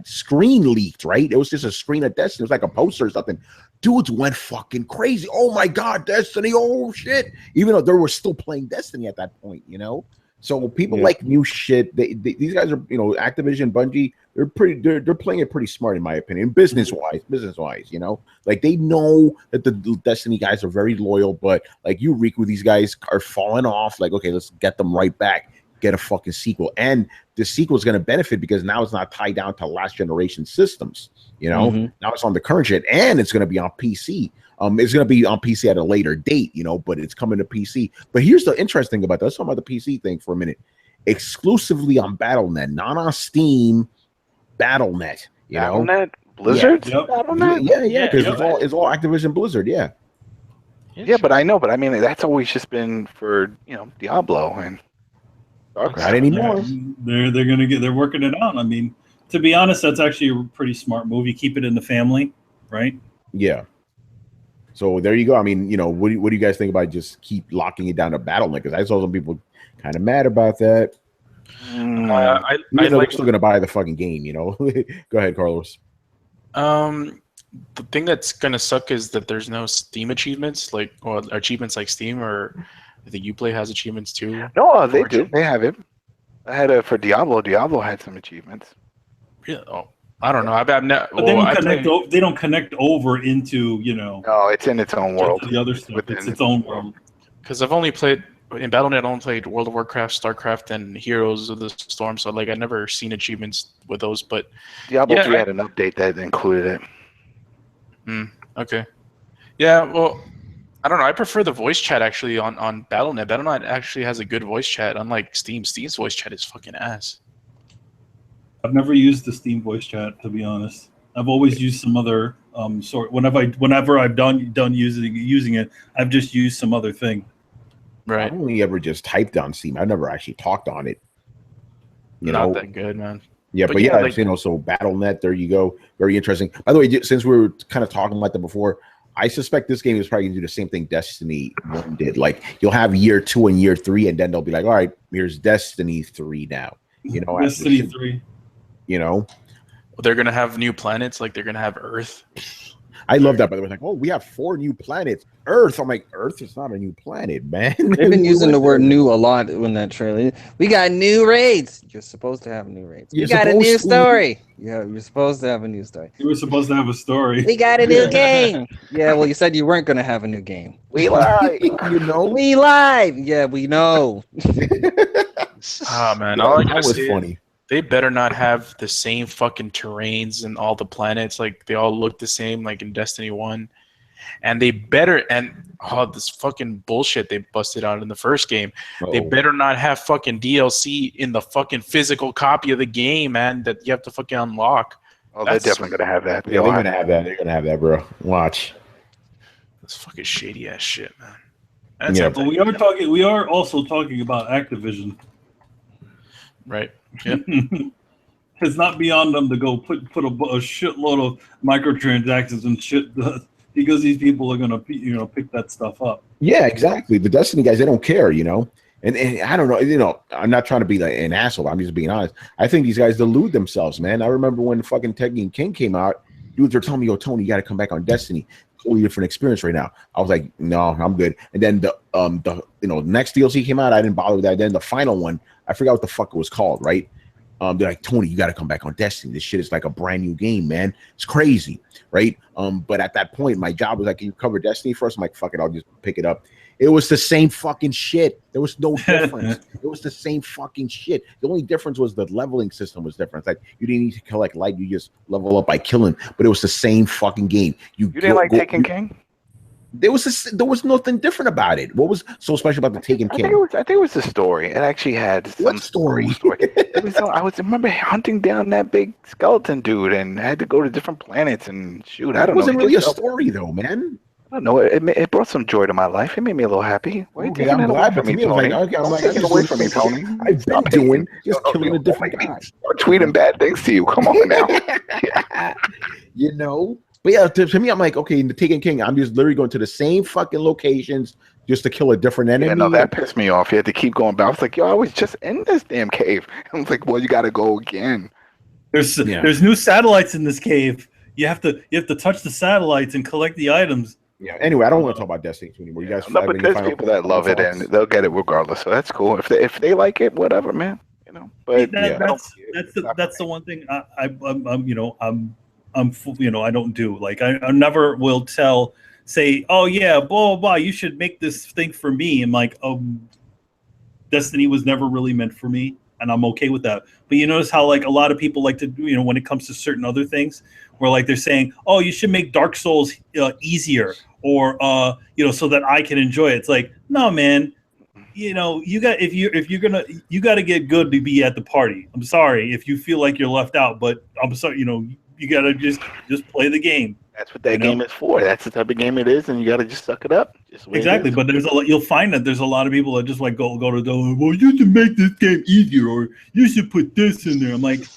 screen leaked, right? It was just a screen of Destiny. It was like a poster or something. Dudes went fucking crazy. Oh my God, Destiny! Oh shit! Even though they were still playing Destiny at that point, So people like new shit. These guys are, Activision, Bungie. They're playing it pretty smart, in my opinion, business wise. Like they know that the Destiny guys are very loyal, but like you, Riku, these guys are falling off. Like, okay, let's get them right back. Get a fucking sequel, and the sequel is going to benefit because now it's not tied down to last generation systems. Now it's on the current shit, and it's going to be on PC. It's going to be on PC at a later date, but it's coming to PC. But here's the interesting thing about that. Let's talk about the PC thing for a minute. Exclusively on Battle.net, not on Steam. Battle.net, Battle.net, Blizzard, Yep. Battle.net. Yeah, because it's all Activision Blizzard, yeah. Yeah, but I know, but I mean that's always just been for Diablo and Not anymore. They're working it out. I mean, to be honest, that's actually a pretty smart move. You keep it in the family, right? Yeah. So there you go. I mean, what do you guys think about just keep locking it down to Battle.net? Because I saw some people kind of mad about that. They're still gonna buy the fucking game, Go ahead, Carlos. The thing that's gonna suck is that there's no Steam achievements, achievements like Steam, or I think Uplay has achievements too. No, they do. They have it. I had for Diablo. Diablo had some achievements. Yeah. Oh, I don't know. They don't connect over into No, it's in its own world. The other stuff. It's its own world. Because I've only played in Battle.net. I only played World of Warcraft, StarCraft, and Heroes of the Storm. So I've never seen achievements with those. But Diablo 3 had an update that included it. Okay. Yeah. Well, I don't know. I prefer the voice chat actually on Battle.net. Battle.net actually has a good voice chat, unlike Steam. Steam's voice chat is fucking ass. I've never used the Steam voice chat, to be honest. I've always used some other sort. Whenever I've done using it, I've just used some other thing. Right. I only ever just typed on Steam. I've never actually talked on it. Not that good, man. Yeah, but so Battle.net, there you go. Very interesting. By the way, since we were kind of talking about that before, I suspect this game is probably going to do the same thing Destiny 1 did. Like, you'll have year 2 and year 3, and then they'll be like, all right, here's Destiny 3 now. Destiny 3. They're going to have new planets, like they're going to have Earth. I love that, by the way. Like, oh, we have 4 new planets. Earth. I'm like, Earth is not a new planet, man. They've been using the word new a lot in that trailer. We got new raids. You're supposed to have new raids. We got a new story. Yeah, you're supposed to have a new story. You were supposed to have a story. We got a new game. Yeah, well, you said you weren't going to have a new game. We live. We live. Yeah, we know. Man, all I gotta that was say funny. They better not have the same fucking terrains and all the planets. Like, they all look the same, like in Destiny 1. And they better, this fucking bullshit they busted out in the first game. Uh-oh. They better not have fucking DLC in the fucking physical copy of the game, man, that you have to fucking unlock. Oh, they're definitely going to have that. Yeah, they're going to have that. They're going to have that, bro. Watch. That's fucking shady ass shit, man. But we are also talking about Activision. Right. Yeah. It's not beyond them to go put a shitload of microtransactions and shit because these people are gonna pick that stuff up. Yeah, exactly. The Destiny guys, they don't care, And I don't know, I'm not trying to be like an asshole. I'm just being honest. I think these guys delude themselves, man. I remember when fucking Tekken King came out, dudes are telling me, "Yo, Tony, you got to come back on Destiny. Totally different experience right now." I was like, "No, I'm good." And then the next DLC came out. I didn't bother with that. Then the final one, I forgot what the fuck it was called, right? They're like, "Tony, you got to come back on Destiny. This shit is like a brand new game, man. It's crazy, right?" But at that point, my job was like, "Can you cover Destiny first?" I'm like, "Fuck it, I'll just pick it up." It was the same fucking shit. There was no difference. It was the same fucking shit. The only difference was the leveling system was different. It's like, you didn't need to collect light. You just level up by killing. But it was the same fucking game. You didn't like Taken King? There was nothing different about it. What was so special about the Taken King? I think it was the story. It actually had some story. I remember hunting down that big skeleton dude and had to go to different planets and shoot. I don't know. It wasn't really a story though, man. I don't know. It brought some joy to my life. It made me a little happy. Why are you taking that away from me, Tony? Take it away from me, Tony. I've been doing just killing a different guy. Start tweeting bad things to you. Come on now. But yeah, to me, I'm like, okay, in the Taken King, I'm just literally going to the same fucking locations just to kill a different enemy. Yeah, no, that pissed me off. You had to keep going back. I was like, yo, I was just in this damn cave. I was like, well, you got to go again. There's new satellites in this cave. You have to touch the satellites and collect the items. Yeah. Anyway, I don't want to talk about Destiny 2 anymore. You guys, no, but there's people that love it and they'll get it regardless. So that's cool. If they like it, whatever, man. You know. But that's the one thing I'm you know I don't do. Like I never will say, oh yeah, blah blah blah. You should make this thing for me. I'm like, Destiny was never really meant for me, and I'm okay with that. But you notice how like a lot of people like to do, when it comes to certain other things, where like they're saying, oh, you should make Dark Souls easier, or so that I can enjoy it. It's like, no, man. You got you got to get good to be at the party. I'm sorry if you feel like you're left out, but I'm sorry, you got to just play the game. That's what that game is for. That's the type of game it is, and you got to just suck it up. Exactly, but you'll find that there's a lot of people that just like go to the, well, you should make this game easier, or you should put this in there. I'm like,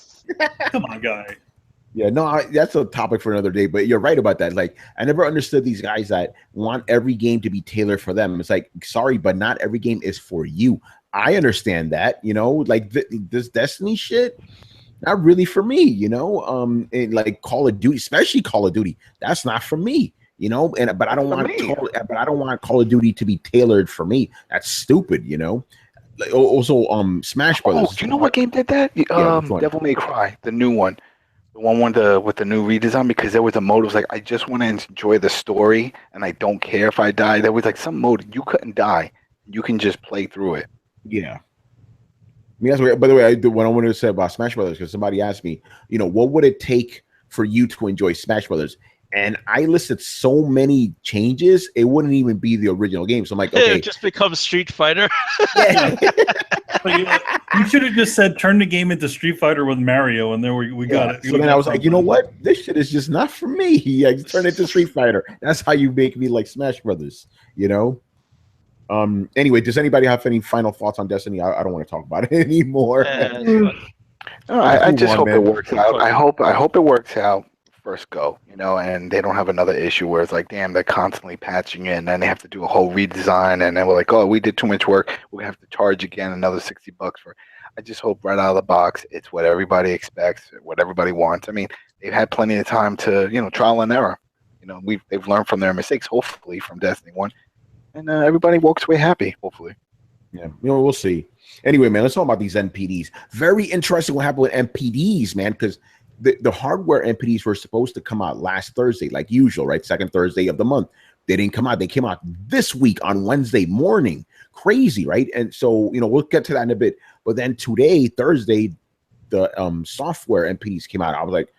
come on, guy. Yeah, no, that's a topic for another day, but you're right about that. Like, I never understood these guys that want every game to be tailored for them. It's like, sorry, but not every game is for you. I understand that, like this Destiny shit, not really for me, and like Call of Duty, especially Call of Duty, that's not for me, but I don't want Call of Duty to be tailored for me. That's stupid, Also, Smash Brothers. Oh, do you know what game did that? Devil May Cry, the new one. The one with the new redesign, because there was a mode. It was like, I just want to enjoy the story, and I don't care if I die. There was like some mode you couldn't die. You can just play through it. Yeah. That's what, by the way, what I wanted to say about Smash Brothers, because somebody asked me, what would it take for you to enjoy Smash Brothers? And I listed so many changes, it wouldn't even be the original game. So I'm like, okay. It just becomes Street Fighter. Yeah. You should have just said, turn the game into Street Fighter with Mario, and then we got it. So then I was like, you know what? This shit is just not for me. Yeah, just turn it into Street Fighter. That's how you make me like Smash Brothers, Anyway, does anybody have any final thoughts on Destiny? I don't want to talk about it anymore. I just hope it works out. I hope it works out first go, and they don't have another issue where it's like, damn, they're constantly patching in, and they have to do a whole redesign, and then we're like, oh, we did too much work, we're gonna have to charge again another $60 for. I just hope right out of the box it's what everybody expects, what everybody wants. I mean, they've had plenty of time to, trial and error. They've learned from their mistakes, hopefully, from Destiny 1, and everybody walks away happy, hopefully. Yeah, we'll see. Anyway, man, let's talk about these NPDs. Very interesting what happened with NPDs, man, because the hardware NPDs were supposed to come out last Thursday, like usual, right? Second Thursday of the month. They didn't come out. They came out this week on Wednesday morning. Crazy, right? And so, we'll get to that in a bit. But then today, Thursday, the software NPDs came out. I was like,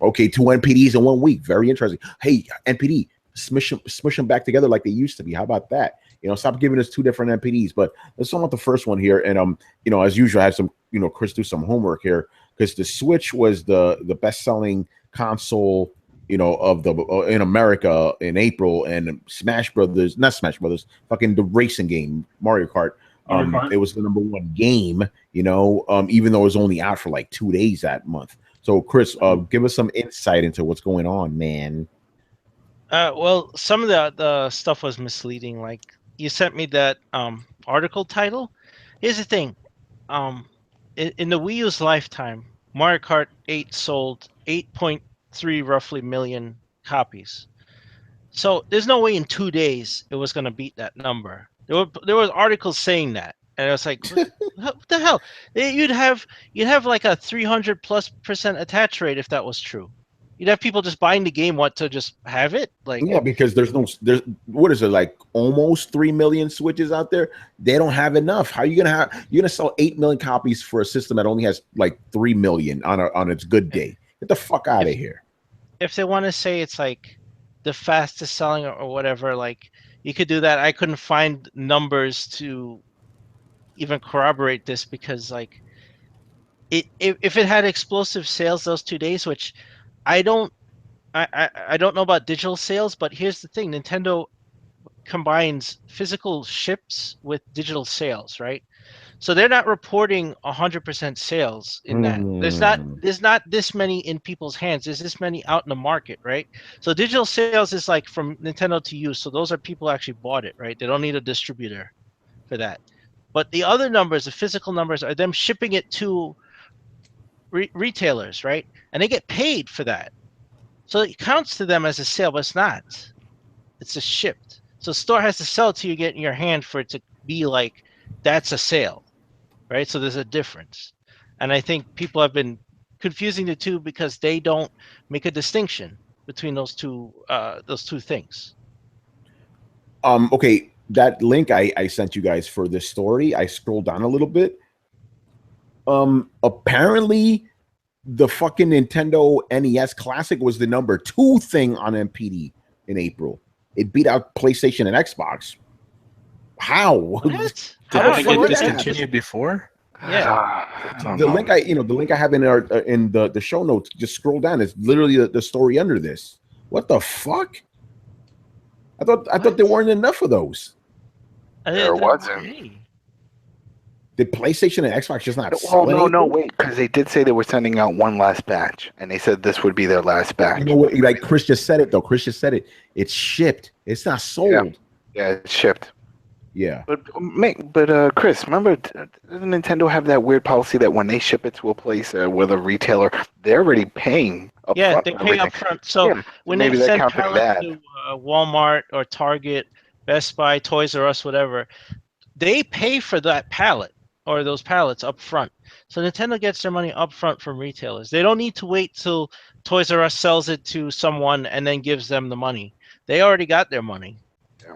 okay, 2 NPDs in 1 week. Very interesting. Hey, NPD, smush them back together like they used to be. How about that? Stop giving us 2 different NPDs. But let's talk about the first one here. And as usual, I had some, Chris do some homework here, because the Switch was the best-selling console, of the in America in April, and fucking the racing game, Mario Kart. It was the #1 game, even though it was only out for like 2 days that month. So, Chris, give us some insight into what's going on, man. Well, some of the stuff was misleading. Like, you sent me that article title. Here's the thing. In the Wii U's lifetime, Mario Kart 8 sold 8.3 roughly million copies. So there's no way in 2 days it was going to beat that number. There was articles saying that, and I was like, what the hell? You'd have like a 300+% attach rate if that was true. You'd have people just buying the game to just have it, like, yeah, because there's what is it, like almost 3 million Switches out there? They don't have enough. How are you gonna sell 8 million copies for a system that only has like 3 million on its good day? Get the fuck out of here. If they want to say it's like the fastest selling or whatever, like, you could do that. I couldn't find numbers to even corroborate this, because like if it had explosive sales those 2 days, which I don't know about digital sales, but here's the thing: Nintendo combines physical ships with digital sales, right? So they're not reporting 100% sales in that. There's not this many in people's hands. There's this many out in the market, right? So digital sales is like from Nintendo to you. So those are people who actually bought it, right? They don't need a distributor for that. But the other numbers, the physical numbers, are them shipping it to retailers, right? And they get paid for that. So it counts to them as a sale, but it's not. It's just shipped. So store has to sell it to you, get in your hand for it to be like that's a sale, right? So there's a difference, and I think people have been confusing the two because they don't make a distinction between those two things. Okay, that link I sent you guys for this story, I scrolled down a little bit. Apparently the fucking Nintendo NES Classic was the #2 thing on NPD in April. It beat out PlayStation and Xbox. How? What? Did it get discontinued before? Yeah. The link I have in the show notes, just scroll down. It's literally the story under this. What the fuck? I thought there weren't enough of those. There wasn't. Did PlayStation and Xbox just not? No, wait, because they did say they were sending out one last batch, and they said this would be their last batch. You know what? Like Chris just said it though. Chris just said it. It's shipped. It's not sold. Yeah, it's shipped. Yeah. But Chris, remember, doesn't Nintendo have that weird policy that when they ship it to a place with a retailer, they're already paying up front? They pay up front. So when they send pallets to Walmart or Target, Best Buy, Toys R Us, whatever, they pay for that pallet or those pallets up front. So Nintendo gets their money up front from retailers. They don't need to wait till Toys R Us sells it to someone and then gives them the money. They already got their money.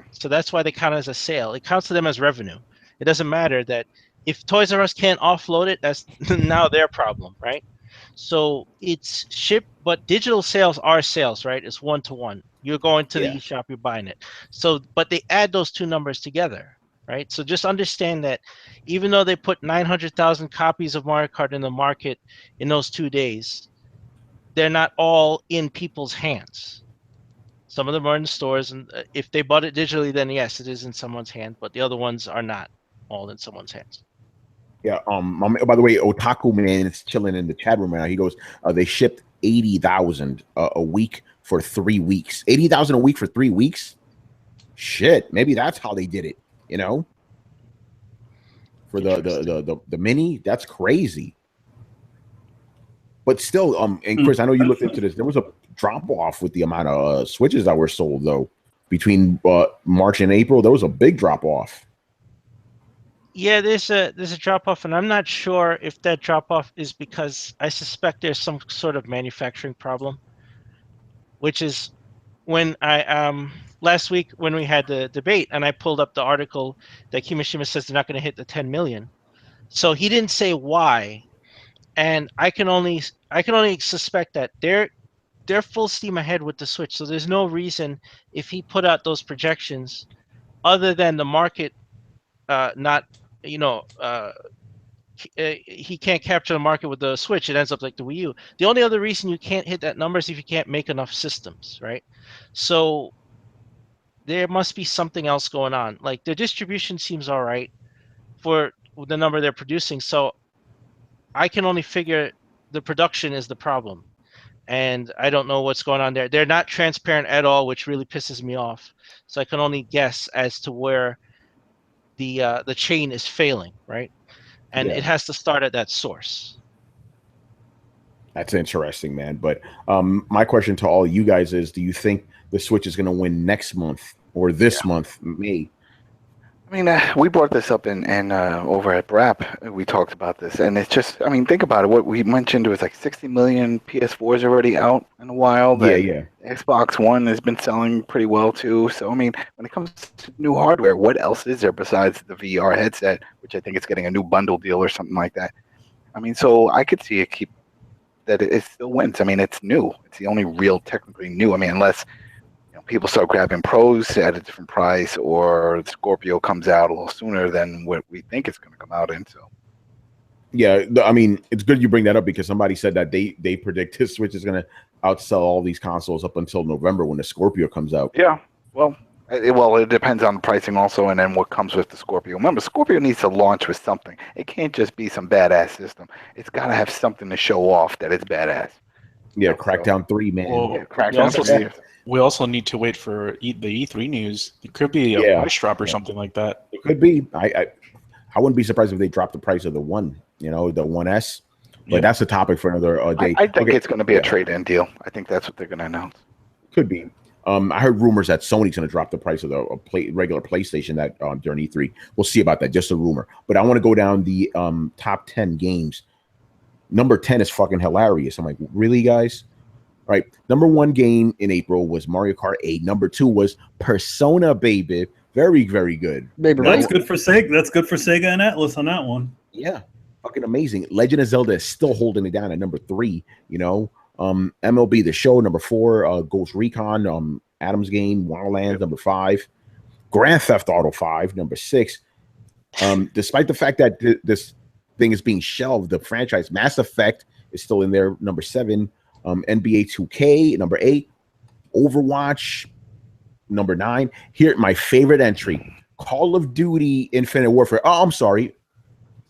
So that's why they count as a sale. It counts to them as revenue. It doesn't matter that if Toys R Us can't offload it, that's now their problem, right? So it's shipped, but digital sales are sales, right? It's 1-to-1. You're going to the eShop, you're buying it. So, but they add those two numbers together, right? So just understand that even though they put 900,000 copies of Mario Kart in the market in those 2 days, they're not all in people's hands. Some of them are in the stores, and if they bought it digitally, then yes, it is in someone's hand. But the other ones are not all in someone's hands. Yeah. By the way, Otaku Man is chilling in the chat room right now. He goes, they shipped 80,000 a week for 3 weeks. 80,000 a week for 3 weeks. Shit, maybe that's how they did it. You know, for the mini, that's crazy. But still, and Chris, I know you looked into this. There was a drop off with the amount of Switches that were sold, though, between March and April. There was a big drop off. Yeah, there's a drop off, and I'm not sure if that drop off is because I suspect there's some sort of manufacturing problem, which is when I last week when we had the debate and I pulled up the article that Kimishima says they're not going to hit the 10 million. So he didn't say why. And I can only suspect that they're full steam ahead with the Switch. So there's no reason if he put out those projections, other than the market, he can't capture the market with the Switch. It ends up like the Wii U. The only other reason you can't hit that number is if you can't make enough systems, right? So there must be something else going on. Like the distribution seems all right for the number they're producing. So I can only figure the production is the problem, and I don't know what's going on there. They're not transparent at all, which really pisses me off. So I can only guess as to where the chain is failing, right? And it has to start at that source. That's interesting, man. But my question to all of you guys is: do you think the Switch is going to win next month or this month, May? I mean, we brought this up in over at BRAP. We talked about this, and it's just, I mean, think about it. What we mentioned was like 60 million PS4s already out in a while. Xbox One has been selling pretty well too. So, I mean, when it comes to new hardware, what else is there besides the VR headset, which I think it's getting a new bundle deal or something like that? I mean, so I could see it it still wins. I mean, it's new. It's the only real technically new. I mean, unless people start grabbing Pros at a different price, or Scorpio comes out a little sooner than what we think it's going to come out in. So, yeah, I mean, it's good you bring that up because somebody said that they predict this Switch is going to outsell all these consoles up until November when the Scorpio comes out. Yeah, well, it depends on the pricing also, and then what comes with the Scorpio. Remember, Scorpio needs to launch with something. It can't just be some badass system. It's got to have something to show off that it's badass. Yeah, Crackdown 3, man. Well, Crackdown 3. We also need to wait for the E3 news. It could be a price drop or something like that. It could be. I wouldn't be surprised if they dropped the price of the One, the 1S. But that's a topic for another day. I think it's going to be a trade-in deal. I think that's what they're going to announce. Could be. I heard rumors that Sony's going to drop the price of the regular PlayStation that during E3. We'll see about that. Just a rumor. But I want to go down the top 10 games. Number 10 is fucking hilarious. I'm like, really, guys? All right. Number 1 game in April was Mario Kart 8. Number 2 was Persona, baby. Very, very good. That's good for Sega. That's good for Sega and Atlas on that one. Yeah. Fucking amazing. Legend of Zelda is still holding it down at number 3, you know. MLB The Show, number 4, Ghost Recon, Adam's Game, Wildlands, number 5, Grand Theft Auto 5, number 6. Despite the fact that this thing is being shelved, the franchise Mass Effect is still in there, number 7, NBA 2K, number 8, Overwatch, number 9. Here, my favorite entry, Call of Duty Infinite Warfare. Oh, I'm sorry.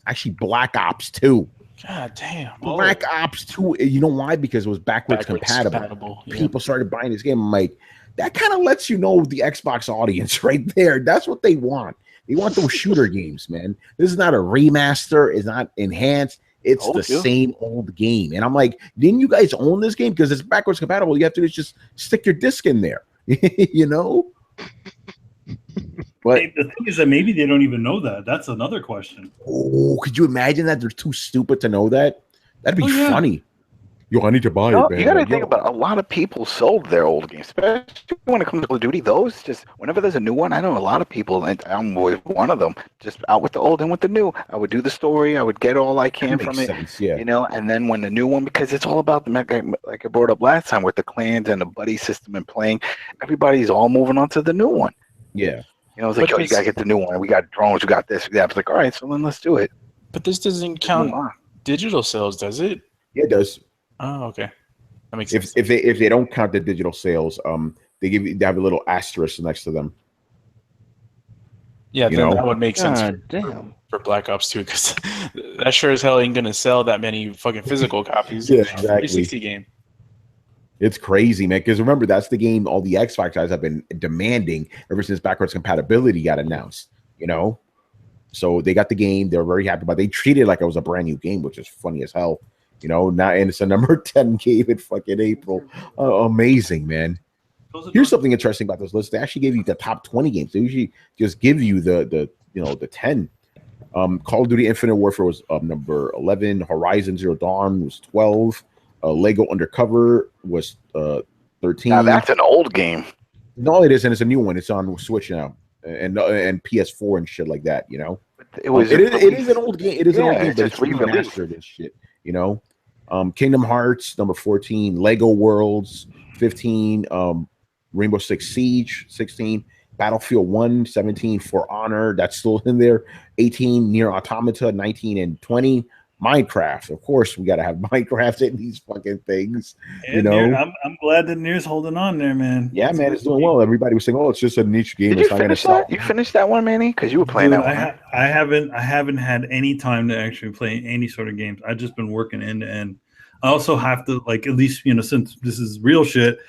Actually, Black Ops 2. God damn. Black Ops 2. You know why? Because it was backwards compatible. Yeah. People started buying this game. I'm like, that kind of lets you know the Xbox audience right there. That's what they want. They want those shooter games, man. This is not a remaster. It's not enhanced. It's the same old game. And I'm like, didn't you guys own this game? Because it's backwards compatible. You have to just stick your disc in there. You know? But the thing is that maybe they don't even know that. That's another question. Oh, could you imagine that they're too stupid to know that? That'd be funny. Yo, I need to buy it, man. You got to think about it. A lot of people sold their old games, especially when it comes to Call of Duty. Those just whenever there's a new one, I know a lot of people, and I'm one of them. Just out with the old and with the new. I would do the story. I would get all I can from it, you know. And then when the new one, because it's all about the like I brought up last time with the clans and the buddy system and playing. Everybody's all moving on to the new one. Yeah. You know, it's like, yo, you gotta get the new one. We got drones. We got this. We got. It's like, all right, so then let's do it. But this doesn't count digital sales, does it? Yeah, it does. Oh, okay. That makes sense. If they don't count the digital sales, they have a little asterisk next to them. Yeah, then that would make sense for Black Ops 2, because that sure as hell ain't gonna sell that many fucking physical copies. Yeah, exactly. 360 game. It's crazy, man. Because remember, that's the game all the Xbox guys have been demanding ever since backwards compatibility got announced. You know, so they got the game. They're very happy about it. They treated it like it was a brand new game, which is funny as hell. You know, now and it's a number 10 game in fucking April. Amazing, man. Here's something interesting about this list. They actually gave you the top 20 games. They usually just give you the 10. Call of Duty Infinite Warfare was number 11. Horizon Zero Dawn was 12. Lego Undercover was 13. Now that's an old game. No, it isn't. It's a new one. It's on Switch now and PS4 and shit like that. You know, it is an old game. It is an old game, but it's remastered and shit. You know, Kingdom Hearts number 14. Lego Worlds 15. Rainbow Six Siege 16. Battlefield 1 17. For Honor, that's still in there. 18. Nier Automata 19 and 20. Minecraft, of course, we got to have Minecraft in these fucking things. Yeah, you know, I'm glad that Nier's holding on there, man. Yeah, man, it's doing well. Everybody was saying, "Oh, it's just a niche game." Did you finish that? You finished that one, Manny? Because you were playing that one. I haven't had any time to actually play any sort of games. I've just been working end to end. I also have to, like, at least, you know, since this is real shit,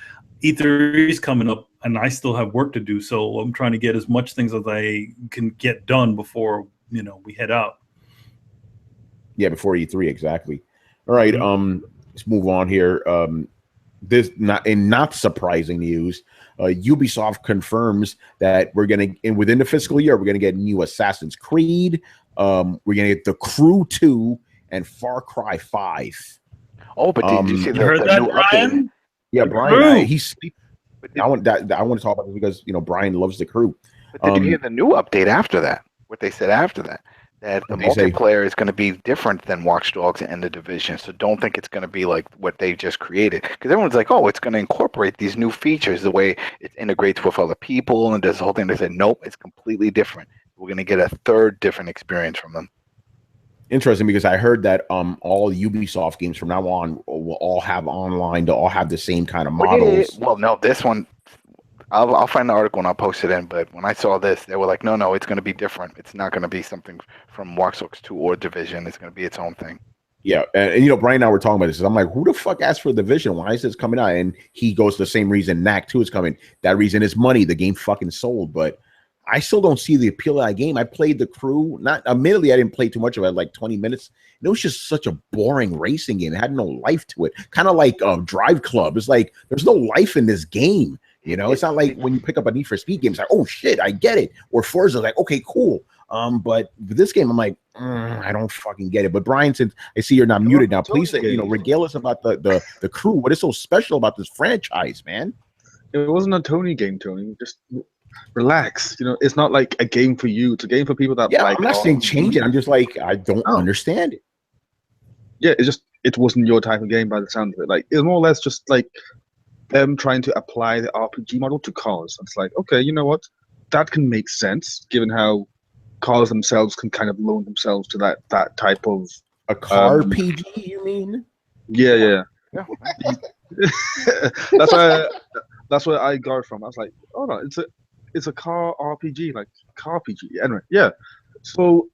E3 is coming up, and I still have work to do. So I'm trying to get as much things as I can get done before, you know, we head out. Yeah, before E3, exactly. All right, let's move on here. This not surprising news. Ubisoft confirms that we're within the fiscal year, we're gonna get new Assassin's Creed. We're gonna get The Crew 2 and Far Cry 5. Oh, but did you see the new Brian? Yeah, Brian. I want to talk about this because, you know, Brian loves The Crew. But did you hear the new update after that? What they said after that? That the multiplayer is going to be different than Watch Dogs and The Division. So don't think it's going to be like what they just created. Because everyone's like, oh, it's going to incorporate these new features, the way it integrates with other people. And there's the whole thing. They said, nope, it's completely different. We're going to get a third different experience from them. Interesting, because I heard that all Ubisoft games from now on will all have online. They'll all have the same kind of models. Well, no, this one, I'll find the article and I'll post it in. But when I saw this, they were like, no, it's going to be different. It's not going to be something from Watch Dogs 2 or Division. It's going to be its own thing. Yeah, and you know, Brian and I were talking about this. I'm like, who the fuck asked for Division? Why is this coming out? And he goes the same reason NAC 2 is coming. That reason is money. The game fucking sold. But I still don't see the appeal of that game. I played The Crew. Admittedly, I didn't play too much of it, like 20 minutes. And it was just such a boring racing game. It had no life to it. Kind of like Drive Club. It's like there's no life in this game. You know, it's not like when you pick up a Need for Speed game, it's like, oh shit, I get it. Or Forza, like, okay, cool. But with this game, I'm like, I don't fucking get it. But Brian, since I see you're not muted now, please, regale us about the crew. What is so special about this franchise, man? It wasn't a Tony game, Tony. Just relax. You know, it's not like a game for you. It's a game for people that like. I'm not saying change it. I'm just like, I don't understand it. Yeah, it wasn't your type of game by the sound of it. Like, it's more or less just like them trying to apply the RPG model to cars. It's like, okay, you know what? That can make sense given how cars themselves can kind of loan themselves to that type of a car RPG. You mean? Yeah. That's where I got it from. I was like, oh no, it's a car RPG, like car RPG. Anyway, yeah. So,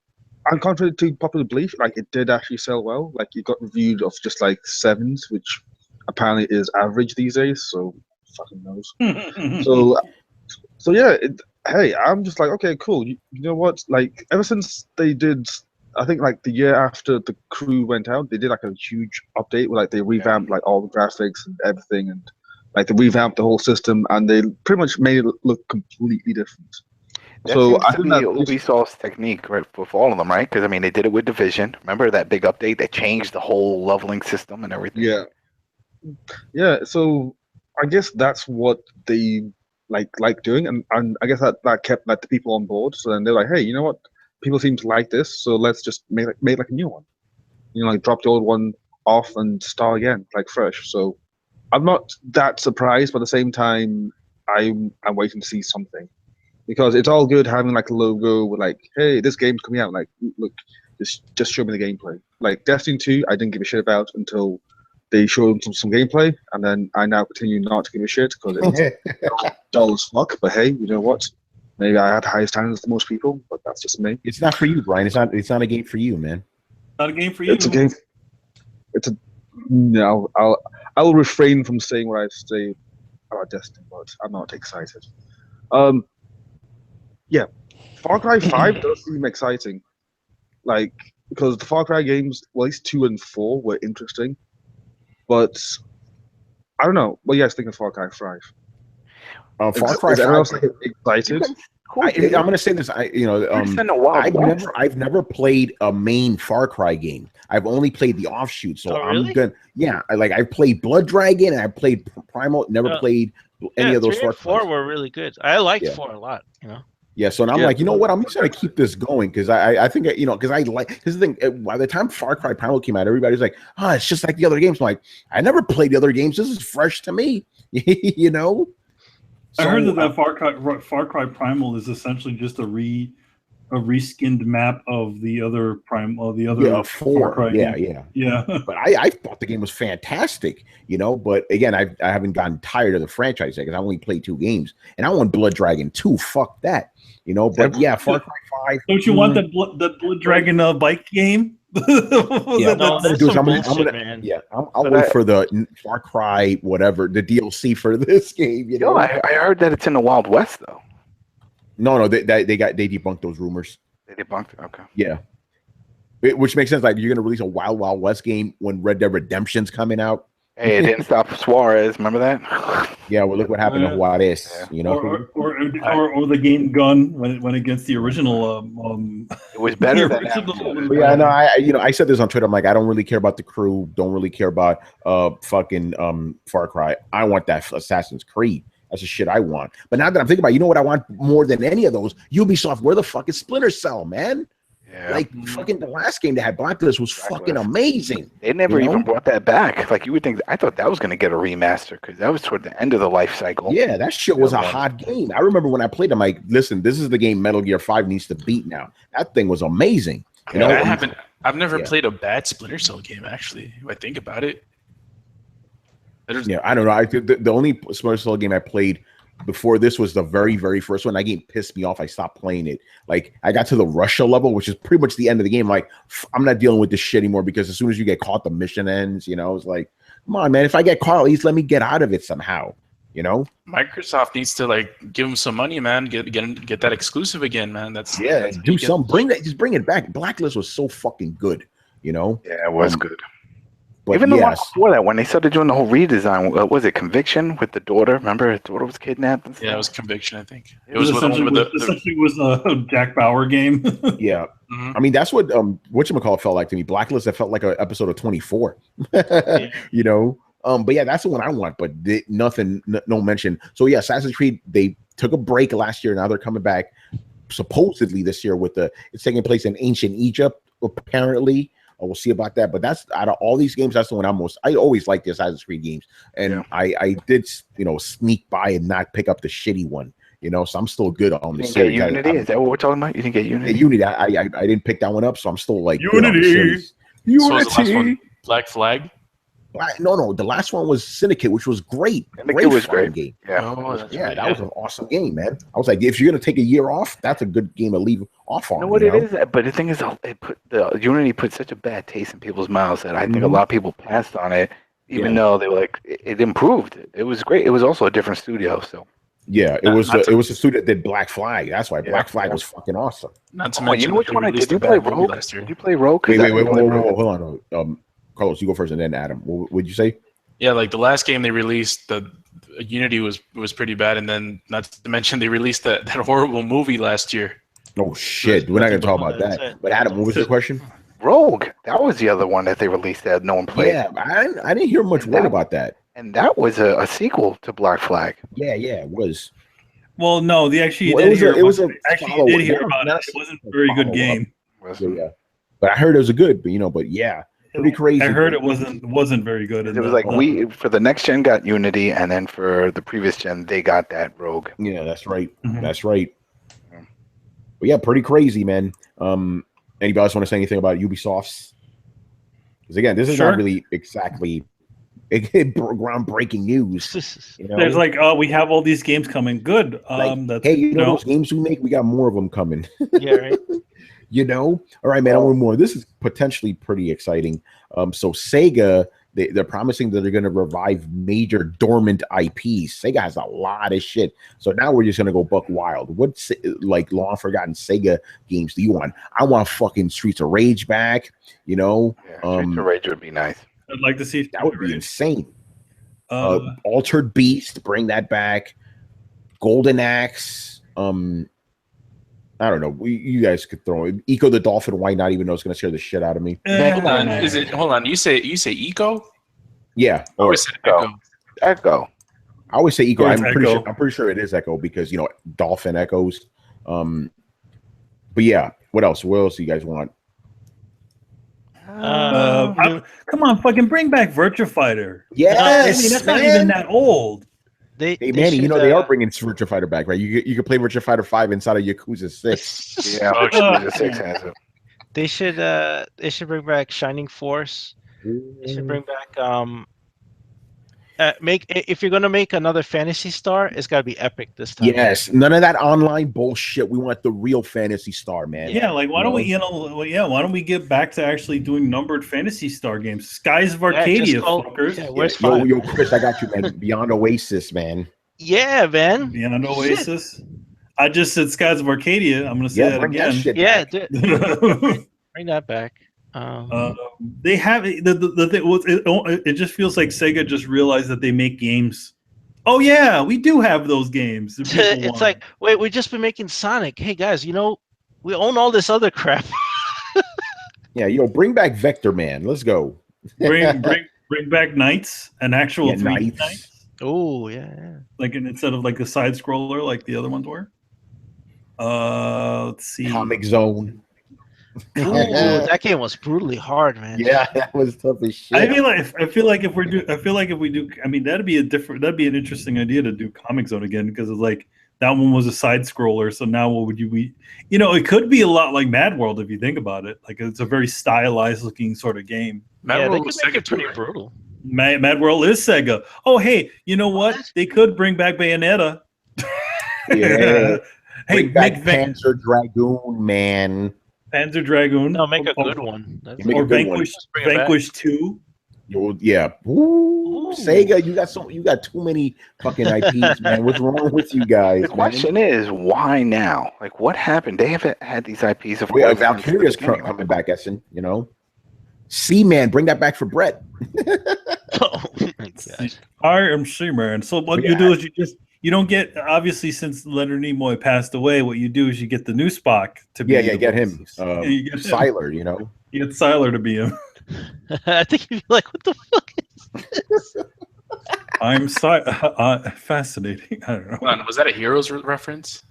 and contrary to popular belief, like it did actually sell well. Like it got reviewed of just like 7s, which apparently is average these days. So fucking knows. so yeah. Hey, I'm just like, okay, cool. You know what? Like ever since they did, I think like the year after the crew went out, they did like a huge update where like they revamped like all the graphics and everything, and like they revamped the whole system, and they pretty much made it look completely different. That seems to be Ubisoft's technique, right, for all of them, right? Because I mean, they did it with Division. Remember that big update that changed the whole leveling system and everything? Yeah. So I guess that's what they like doing, and I guess that kept like the people on board. So then they're like, hey, you know what? People seem to like this, so let's just make like a new one. You know, like drop the old one off and start again, like fresh. So I'm not that surprised, but at the same time, I'm waiting to see something. Because it's all good having like a logo with like, hey, this game's coming out. Like, look, just show me the gameplay. Like Destiny 2, I didn't give a shit about until they showed some gameplay, and then I now continue not to give a shit because it's dull as fuck. But hey, you know what? Maybe I had higher standards than most people, but that's just me. It's not for you, Brian. It's not a game for you, man. Not a game for you. It's a game. No. I'll refrain from saying what I say about Destiny, but I'm not excited. Yeah, Far Cry 5 does seem exciting. Like, because the Far Cry games, well, at least 2 and 4 were interesting. But, I don't know. What do you guys think of Far Cry 5? Far Cry 5. Is everyone else like, excited? I'm going to say this. I've never played a main Far Cry game. I've only played the offshoot. So I'm gonna, I played Blood Dragon and I played Primal. Never played any of those. 3 and 4 were really good. I liked 4 a lot. You know. Yeah, so I'm like, you know what? I'm just gonna keep this going because I think because I like because the thing by the time Far Cry Primal came out, everybody's like, oh, it's just like the other games. I'm like, I never played the other games. This is fresh to me, you know. So, I heard that Far Cry Primal is essentially just a reskinned map of the other Far Cry game. Yeah. But I thought the game was fantastic, you know. But again, I haven't gotten tired of the franchise because I only played 2 games, and I want Blood Dragon 2. Fuck that, you know. But yeah, Far Cry 5. Don't you want the Blood Dragon bike game? I'll wait for the Far Cry whatever the DLC for this game. You know, I heard that it's in the Wild West though. No, they debunked those rumors. They debunked it. Okay. Yeah, which makes sense. Like you're gonna release a Wild Wild West game when Red Dead Redemption's coming out. Hey, it didn't stop Suarez. Remember that? Yeah. Well, look what happened to Juarez. Yeah. You know, or the game Gun when it went against the original. It was better than that. Yeah. No, I said this on Twitter. I'm like, I don't really care about the crew. Don't really care about fucking Far Cry. I want that Assassin's Creed. That's the shit I want. But now that I'm thinking about it, you know what I want more than any of those? Ubisoft, where the fuck is Splinter Cell, man? Yeah. Like fucking the last game that had Blacklist was fucking amazing. They never even brought that back. Like you would think, I thought that was going to get a remaster because that was toward the end of the life cycle. Yeah, that shit was a hot game. I remember when I played, I'm like, listen, this is the game Metal Gear 5 needs to beat now. That thing was amazing. You know, I've never played a bad Splinter Cell game actually. If I think about it. Yeah, I don't know. The only Splinter Cell game I played before this was the very, very first one. That game pissed me off. I stopped playing it. Like I got to the Russia level, which is pretty much the end of the game. Like I'm not dealing with this shit anymore because as soon as you get caught, the mission ends. You know, it's like, come on, man. If I get caught, at least let me get out of it somehow. You know, Microsoft needs to like give them some money, man. Get that exclusive again, man. That's do something. Just bring it back. Blacklist was so fucking good. You know, yeah, it was good. But even the one yes, before that, when they started doing the whole redesign, was it Conviction with the daughter? Remember, his daughter was kidnapped. And stuff? Yeah, it was Conviction. I think It was essentially was a Jack Bauer game. yeah. Mhm. I mean, that's what whatchamacallit felt like to me. Blacklist, it felt like an episode of 24. You know. But yeah, that's the one I want. But nothing, no mention. So yeah, Assassin's Creed. They took a break last year. Now they're coming back supposedly this year with it's taking place in ancient Egypt. Apparently, we'll see about that. But that's out of all these games, that's the one I always like the Assassin's Creed games, and I did sneak by and not pick up the shitty one. So I'm still good on the series. Unity? Is that what we're talking about? You didn't get Unity? Unity. I didn't pick that one up, so I'm still like Unity. So was the last one Black Flag? No. The last one was Syndicate, which was great. It was great. Game. Yeah, that was an awesome game, man. I was like, if you're gonna take a year off, that's a good game to leave off on. You know what it is? But the thing is, Unity put such a bad taste in people's mouths that I think a lot of people passed on it, even though they were like, it improved. It was great. It was also a different studio, so. Yeah, it was a studio that did Black Flag. That's why Black Flag was fucking awesome. Not to mention, which one did you play? Rogue? Did you play Rogue? Wait, hold on. Carlos, you go first, and then Adam. What would you say? Yeah, like the last game they released, the Unity was pretty bad, and then not to mention they released that horrible movie last year. Oh shit, we're not gonna talk about that. But Adam, what was your question? Rogue. That was the other one that they released that no one played. Yeah, I didn't hear much word about that. And that was a sequel to Black Flag. Yeah, it was. Well, no, they actually did hear about it. It wasn't a very good game. Yeah. But I heard it was a good, but yeah, pretty crazy. I heard it wasn't very good. It was like we for the next gen got Unity, and then for the previous gen they got that Rogue. Yeah, that's right. Mm-hmm. That's right. But yeah, pretty crazy, man. Anybody else want to say anything about Ubisoft's? Because again, this is not really exactly groundbreaking news. There's like, we have all these games coming. Good. Hey, those games we make, we got more of them coming. Yeah, right. All right, man. I want more. This is potentially pretty exciting. So Sega, they're promising that they're going to revive major dormant IPs. Sega has a lot of shit. So now we're just going to go buck wild. What like long forgotten Sega games do you want? I want fucking Streets of Rage back. Streets of Rage would be nice. I'd like to see that would be insane. Altered Beast, bring that back. Golden Axe. I don't know. You guys could throw it. Eco the Dolphin. Why not? Even though it's going to scare the shit out of me. Hold on. Hold on. You say Eco? Yeah. Or Echo. I always say Eco. I'm pretty sure it is Echo because Dolphin echoes. But yeah. What else? What else do you guys want? Come on, fucking bring back Virtua Fighter. Yes, that's not even that old. Hey Manny, they are bringing Virtua Fighter back, right? You can play Virtua Fighter 5 inside of Yakuza 6. Yeah, Yakuza 6 has it. They should bring back Shining Force. They should bring back if you're gonna make another Phantasy Star, it's gotta be epic this time. Yes, none of that online bullshit. We want the real Phantasy Star, man. Yeah, like why don't we get back to actually doing numbered Phantasy Star games? Skies of Arcadia, fuckers. Yeah, where's yo, Chris, I got you, man. Beyond Oasis, man. Yeah, man. Beyond Oasis. Shit. I just said Skies of Arcadia. I'm gonna say that again. Bring that back. They have the thing was it just feels like Sega just realized that they make games. Oh yeah, we do have those games. It's like, wait, we've just been making Sonic. Hey guys, we own all this other crap. Yeah, bring back Vector Man. Let's go. bring back Knights, an actual 3D Knights. Oh yeah. Like instead of like a side scroller like the other ones were. Let's see. Comic Zone. Ooh, that game was brutally hard, man. Yeah, that was tough as shit. I feel like if we do, I mean, that'd be an interesting idea to do Comic Zone again because it's like that one was a side scroller. So now what would it could be a lot like Mad World if you think about it. Like it's a very stylized looking sort of game. Mad World was Sega pretty brutal. Mad World is Sega. Oh hey, you know what? They could bring back Bayonetta. Yeah. Hey, make Panzer Dragoon, man. Panzer Dragoon. No, make a good one. Or Vanquish 2. Yeah. Ooh, Sega, you got too many fucking IPs, man. What's wrong with you guys? The question is, why now? Like, what happened? They haven't had these IPs. Valkyria's coming back, Essen. C-Man, bring that back for Brett. Oh my gosh. I am C-Man. So what you do is you don't get, obviously, since Leonard Nimoy passed away, what you do is you get the new Spock to be. Yeah, get him. You get Siler, you know. You get Siler to be him. I think you'd be like, what the fuck is this? I'm fascinating. I don't know. Hold on, was that a Heroes reference?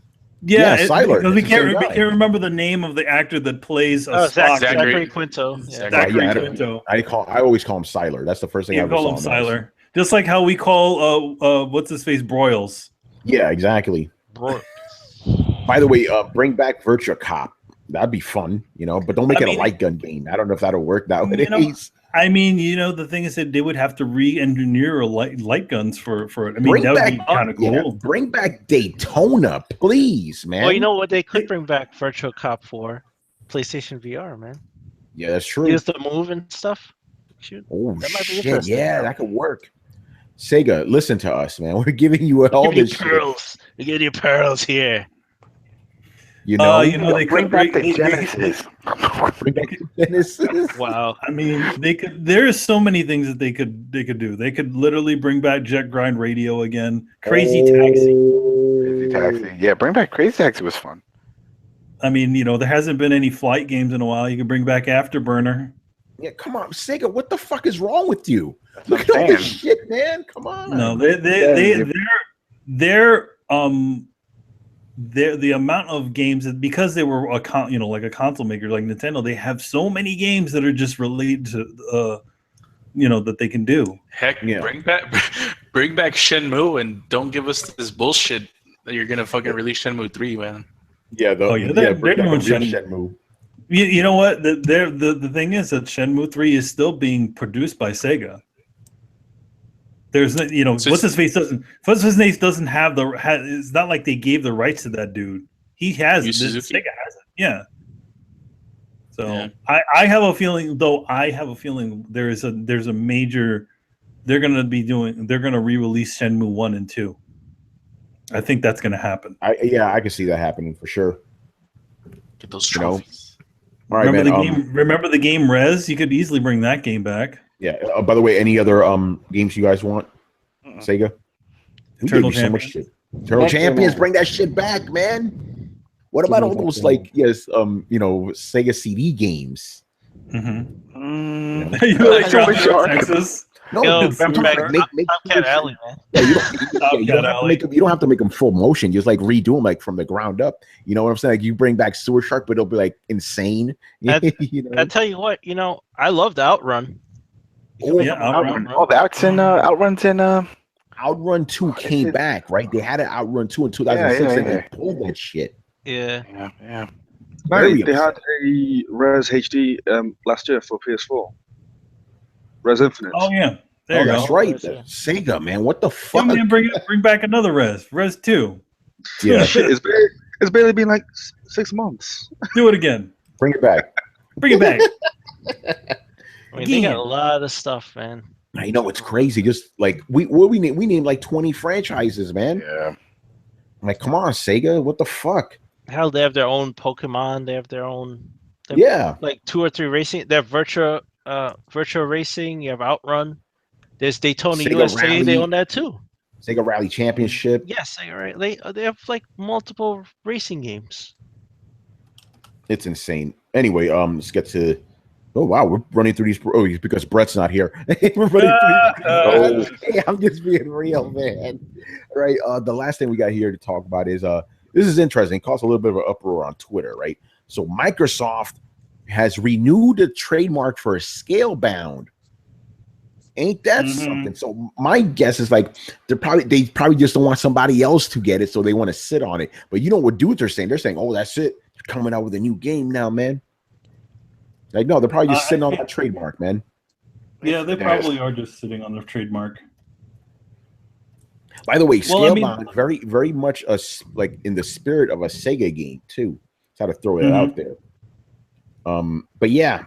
Yeah, Siler. Because we can't remember the name of the actor that plays Spock. Zachary Quinto. Zachary Quinto. I always call him Siler. That's the first thing I ever call saw him Siler. Just like how we call what's his face Broyles. Yeah, exactly. By the way, bring back Virtua Cop. That'd be fun, you know, but don't make it a light gun game. I don't know if that'll work nowadays. I mean, the thing is that they would have to re-engineer light guns for it. I mean, that would be kind of cool. Yeah, bring back Daytona, please, man. Well, you know what they could bring back Virtual Cop for? PlayStation VR, man. Yeah, that's true. Use the move and stuff. Shoot. Oh, shit. Yeah, that could work. Sega, listen to us, man. We're giving you all this pearls. We're getting your pearls here. You know, they bring back the Genesis. Bring back the Genesis. Wow. I mean, they could. There's so many things that they could do. They could literally bring back Jet Grind Radio again. Crazy Taxi. Yeah, bring back Crazy Taxi was fun. I mean, there hasn't been any flight games in a while. You could bring back Afterburner. Yeah, come on, Sega. What the fuck is wrong with you? Look at all this shit, man. Come on. No, the amount of games that, because they were like a console maker like Nintendo, they have so many games that are just related to that they can do. Heck, bring back Shenmue and don't give us this bullshit that you're gonna fucking release Shenmue 3, man. Yeah, they're doing Shenmue. You know what? The thing is that Shenmue 3 is still being produced by Sega. There's what's his face doesn't have it's not like they gave the rights to that dude. He has it. Sega has it. Yeah. So yeah. I have a feeling there's a major they're gonna re-release Shenmue 1 and 2. I think that's gonna happen. I can see that happening for sure. Get those trophies. All right, remember the game Rez? You could easily bring that game back. Yeah. By the way, any other games you guys want? Sega? Eternal Champions. Eternal Champions, bring that shit back, man. What about all those Sega CD games? Mm-hmm. You like Texas? No, you don't have to make them full motion. Just like redo them like from the ground up. You know what I'm saying? Like you bring back Sewer Shark, but it'll be like insane. I tell you what, I loved Outrun. Outrun. Oh, that's in Outruns in Outrun 2 came back, right? They had an Outrun 2 in 2006 and they pulled that shit. Yeah. They had a Res HD last year for PS4. Res Infinite. Oh yeah. That's right. Sega, man. What the fuck? Yeah, man, bring back another Res 2. Yeah. It's barely been like 6 months. Do it again. Bring it back. They got a lot of stuff, man. I know, it's crazy. Just like we named like 20 franchises, man. Yeah. Like, come on, Sega. What the fuck? Hell, they have their own Pokemon. They have their own. Like 2 or 3 racing. They have Virtua Racing. You have Outrun. There's Daytona Sega USA. Rally. They own that too. Sega Rally Championship. Yes, they have like multiple racing games. It's insane. Anyway, let's get to. Oh wow, we're running through these. Oh, because Brett's not here. We're running through. Hey, I'm just being real, man. All right. The last thing we got here to talk about is this is interesting. It caused a little bit of an uproar on Twitter, right? So Microsoft has renewed the trademark for Scalebound. Ain't that something? So my guess is like they probably just don't want somebody else to get it, so they want to sit on it. But you know what dudes are saying? They're saying, "Oh, that's it. They're coming out with a new game now, man." Like, no, they're probably just sitting on that trademark, man. Yeah, they probably are just sitting on the trademark. By the way, Scalebound very, very much like in the spirit of a Sega game too. Just had to throw it out there. But yeah,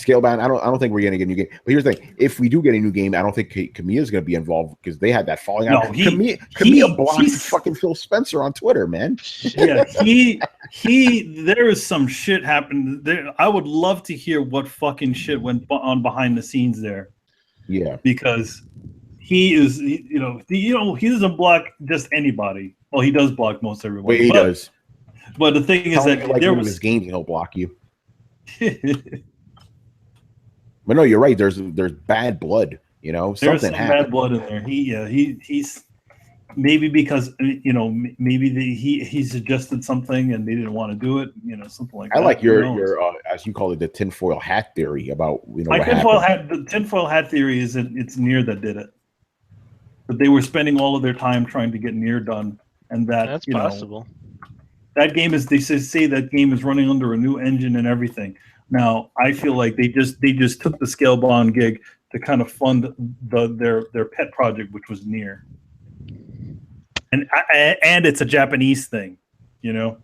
Scalebound. I don't think we're gonna get a new game. But here's the thing: if we do get a new game, I don't think Kamiya's gonna be involved because they had that falling out. No, Kamiya blocked fucking Phil Spencer on Twitter, man. Yeah, there is some shit happened there. I would love to hear what fucking shit went on behind the scenes there. Yeah, because he doesn't block just anybody. Well, he does block most everyone. Wait, he does. But the thing is that there was games he'll block you. But no, you're right. There's bad blood. You know, there's something some bad blood in there. He's maybe because maybe he suggested something and they didn't want to do it. You know, something like that. I like your as you call it, the tinfoil hat theory about my tinfoil hat theory is that it's Nier that did it. But they were spending all of their time trying to get Nier done, and that's possible. That game is. They say that game is running under a new engine and everything. Now, I feel like they just took the Scalebound gig to kind of fund their pet project, which was Nier, and it's a Japanese thing, you know.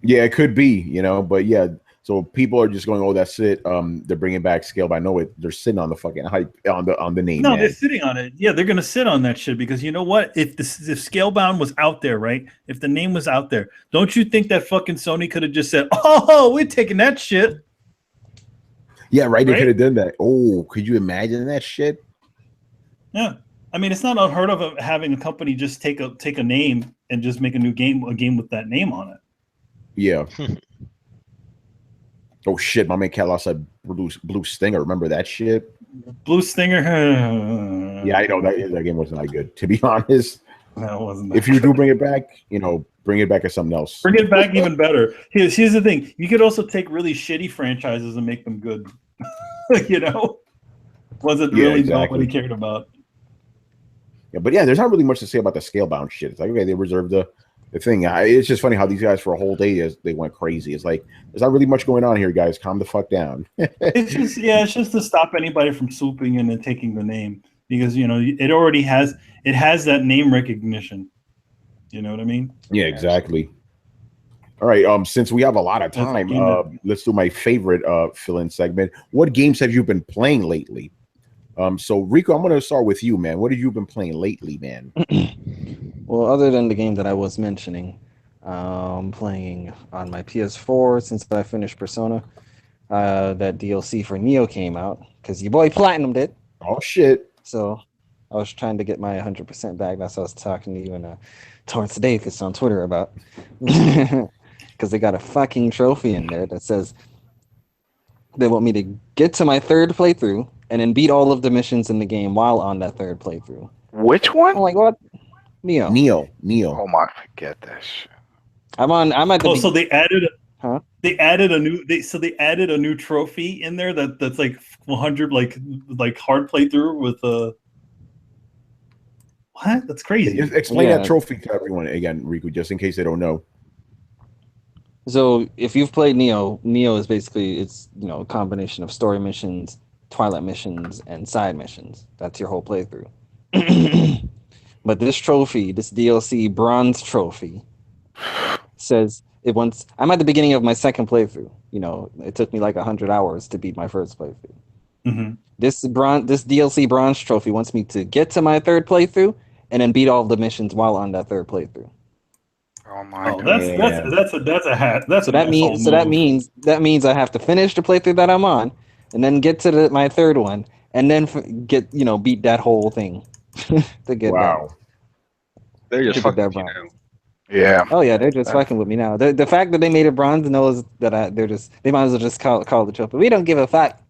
Yeah, it could be, you know, but yeah. So people are just going, "Oh, that's it." They're bringing back Scalebound. No, they're sitting on the fucking hype on the name. No, man. They're sitting on it. Yeah, they're gonna sit on that shit because you know what? If Scalebound was out there, right? If the name was out there, don't you think that fucking Sony could have just said, "Oh, we're taking that shit"? Yeah, right. They could have done that. Oh, could you imagine that shit? Yeah, I mean, it's not unheard of having a company just take a name and just make a game with that name on it. Yeah. Oh shit, my man Cal said Blue Stinger. Remember that shit? Blue Stinger. Yeah, I know that game wasn't that good. To be honest, no, it wasn't. If you do bring it back, bring it back as something else. Bring it back even better. Here's the thing: you could also take really shitty franchises and make them good. Wasn't really nobody cared about. Yeah, but yeah, there's not really much to say about the Scalebound shit. It's like, okay, they reserved the thing. It's just funny how these guys for a whole day they went crazy. It's like there's not really much going on here, guys. Calm the fuck down. It's just to stop anybody from swooping in and taking the name because it already has that name recognition. You know what I mean? Yeah, exactly. All right. Since we have a lot of time, let's do my favorite fill-in segment. What games have you been playing lately? So Rico, I'm going to start with you, man. What have you been playing lately, man? Well, other than the game that I was mentioning, playing on my PS4 since I finished Persona. That DLC for Neo came out because your boy platinumed it. Oh shit! So I was trying to get my 100% back. That's what I was talking to you and Torrance Davis on Twitter about. Because they got a fucking trophy in there that says they want me to get to my third playthrough and then beat all of the missions in the game while on that third playthrough. Which one? I'm like, what? Neo. Oh my, forget that shit. I'm at the so they added they added a new trophy in there that's like 100 like hard playthrough with what? That's crazy. Just explain that trophy to everyone again, Riku, just in case they don't know. So if you've played Neo is basically a combination of story missions, Twilight missions, and side missions. That's your whole playthrough. But this trophy, this DLC bronze trophy, says it wants. I'm at the beginning of my second playthrough. It took me like 100 hours to beat my first playthrough. Mm-hmm. This DLC bronze trophy wants me to get to my third playthrough and then beat all the missions while on that third playthrough. Oh my god! That's a hat. That means I have to finish the playthrough that I'm on, and then get to my third one, and then beat that whole thing to get wow. They're just fucking that bronze. Yeah. Oh yeah, they're just fucking with me now. The fact that they made it bronze knows that they might as well just call the trophy. We don't give a fuck.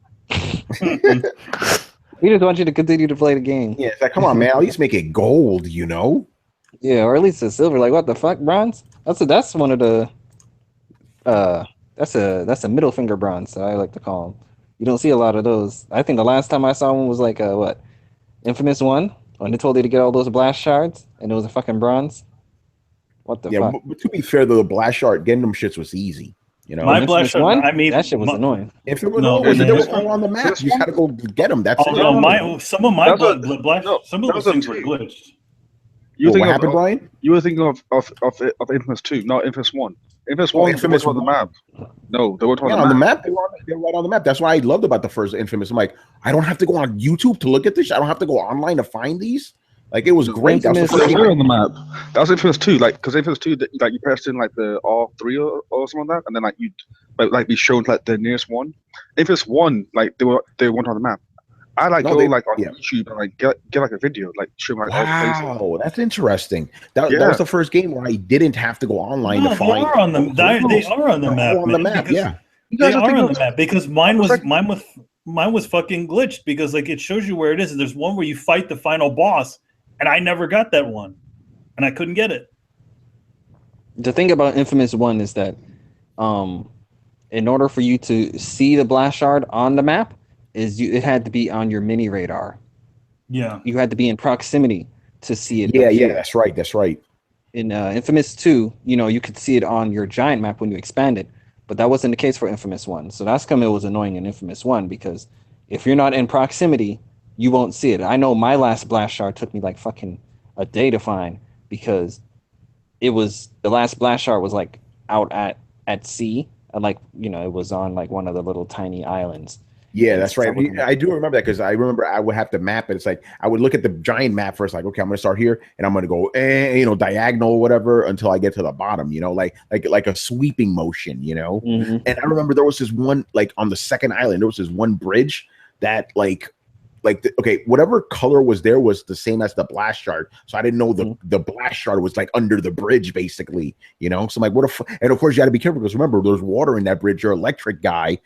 We just want you to continue to play the game. Yeah, it's like, come on, man. At least make it gold, Yeah, or at least a silver. Like, what the fuck, bronze? That's one of the. That's a middle finger bronze. So I like to call them. You don't see a lot of those. I think the last time I saw one was like Infamous 1 when they told you to get all those blast shards and it was a fucking bronze. What the fuck? But to be fair, though, the blast shard getting them shits was easy. My blast shard. I mean, that shit was annoying. If it was they were all on the map, you had to go get them. That's some of my things were glitched. What happened, Brian? You were thinking of Infamous 2, not Infamous 1. Infamous 1 was on the map. No, they weren't on the map. They were right on the map. That's what I loved about the first Infamous. I'm like, I don't have to go on YouTube to look at this. I don't have to go online to find these. Like, it was great. That was on the map. That was Infamous 2. Like, because Infamous 2, like, you pressed in like the R3 or something like that, and then like you'd like be shown like the nearest one. Infamous 1, like they weren't on the map. I like on YouTube and like get like a video, like show like all the places. Wow, that's interesting. That was the first game where I didn't have to go online to find. They are on the map. They are on the map. On the map, yeah. They are on the map because mine was fucking glitched because like it shows you where it is, and there's one where you fight the final boss, and I never got that one, and I couldn't get it. The thing about Infamous 1 is that, in order for you to see the blast shard on the map, it had to be on your mini radar. Yeah, you had to be in proximity to see it. Yeah, that's right. In Infamous 2, you could see it on your giant map when you expand it, but that wasn't the case for Infamous 1. So that's it was annoying in Infamous 1 because if you're not in proximity, you won't see it. I know my last blast shard took me like fucking a day to find because the last blast shard was like out at sea, and like it was on like one of the little tiny islands. Yeah, that's right. I do remember that because I remember I would have to map it. It's like I would look at the giant map first, like, okay, I'm gonna start here and I'm gonna go diagonal or whatever until I get to the bottom, like a sweeping motion, Mm-hmm. And I remember there was this one, like on the second island, there was this one bridge that whatever color was there was the same as the blast shard. So I didn't know the blast shard was like under the bridge, basically, So I'm like, and of course you got to be careful because remember, there's water in that bridge. You're an electric guy.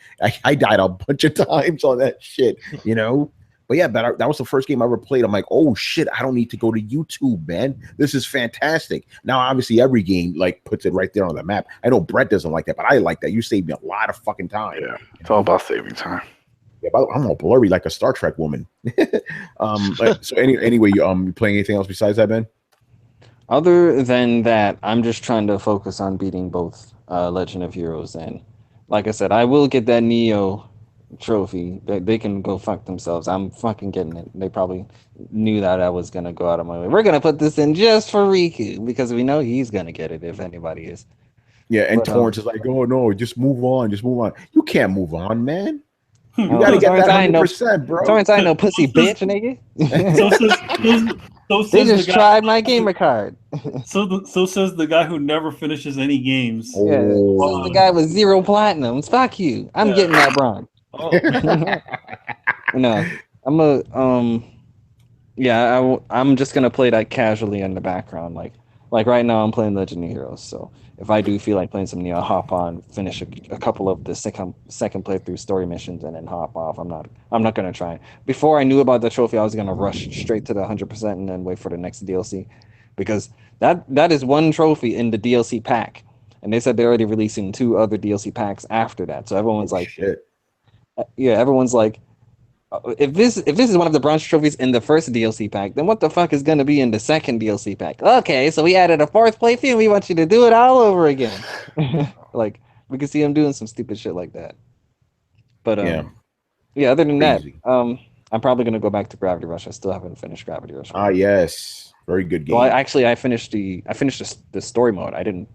I died a bunch of times on that shit, But yeah, that was the first game I ever played. I'm like, oh shit, I don't need to go to YouTube, man. This is fantastic. Now, obviously, every game like puts it right there on the map. I know Brett doesn't like that, but I like that. You saved me a lot of fucking time. Yeah, it's all about saving time. Yeah, I'm all blurry like a Star Trek woman. So anyway, you playing anything else besides that, Ben? Other than that, I'm just trying to focus on beating both Legend of Heroes, and like I said, I will get that Neo trophy. They can go fuck themselves. I'm fucking getting it. They probably knew that I was gonna go out of my way. We're gonna put this in just for Riku because we know he's gonna get it if anybody is. Yeah, and Torrance is like, oh no, just move on. You can't move on, man. You gotta get that 100%, bro. Torrance, I know, pussy bitch, nigga. They just tried my gamer card. So says the guy who never finishes any games. Yeah, the guy with 0 platinums. Fuck you. I'm getting that bronze. No, I'm just gonna play that casually in the background. Like right now, I'm playing Legend of Heroes. So if I do feel like playing some Neo, I'll hop on, finish a couple of the second playthrough story missions, and then hop off. I'm not gonna try. Before I knew about the trophy, I was gonna rush straight to the 100% and then wait for the next DLC, because that is one trophy in the DLC pack, and they said they're already releasing 2 other DLC packs after that. So everyone's like, shit. Yeah, everyone's like, if this is one of the bronze trophies in the first DLC pack, then what the fuck is gonna be in the second DLC pack? Okay, so we added a 4th playthrough and we want you to do it all over again. Like, we can see him doing some stupid shit like that. But yeah, other than Crazy. that, I'm probably gonna go back to Gravity Rush. I still haven't finished Gravity Rush. Yes, very good game. Well, I finished the story mode. I didn't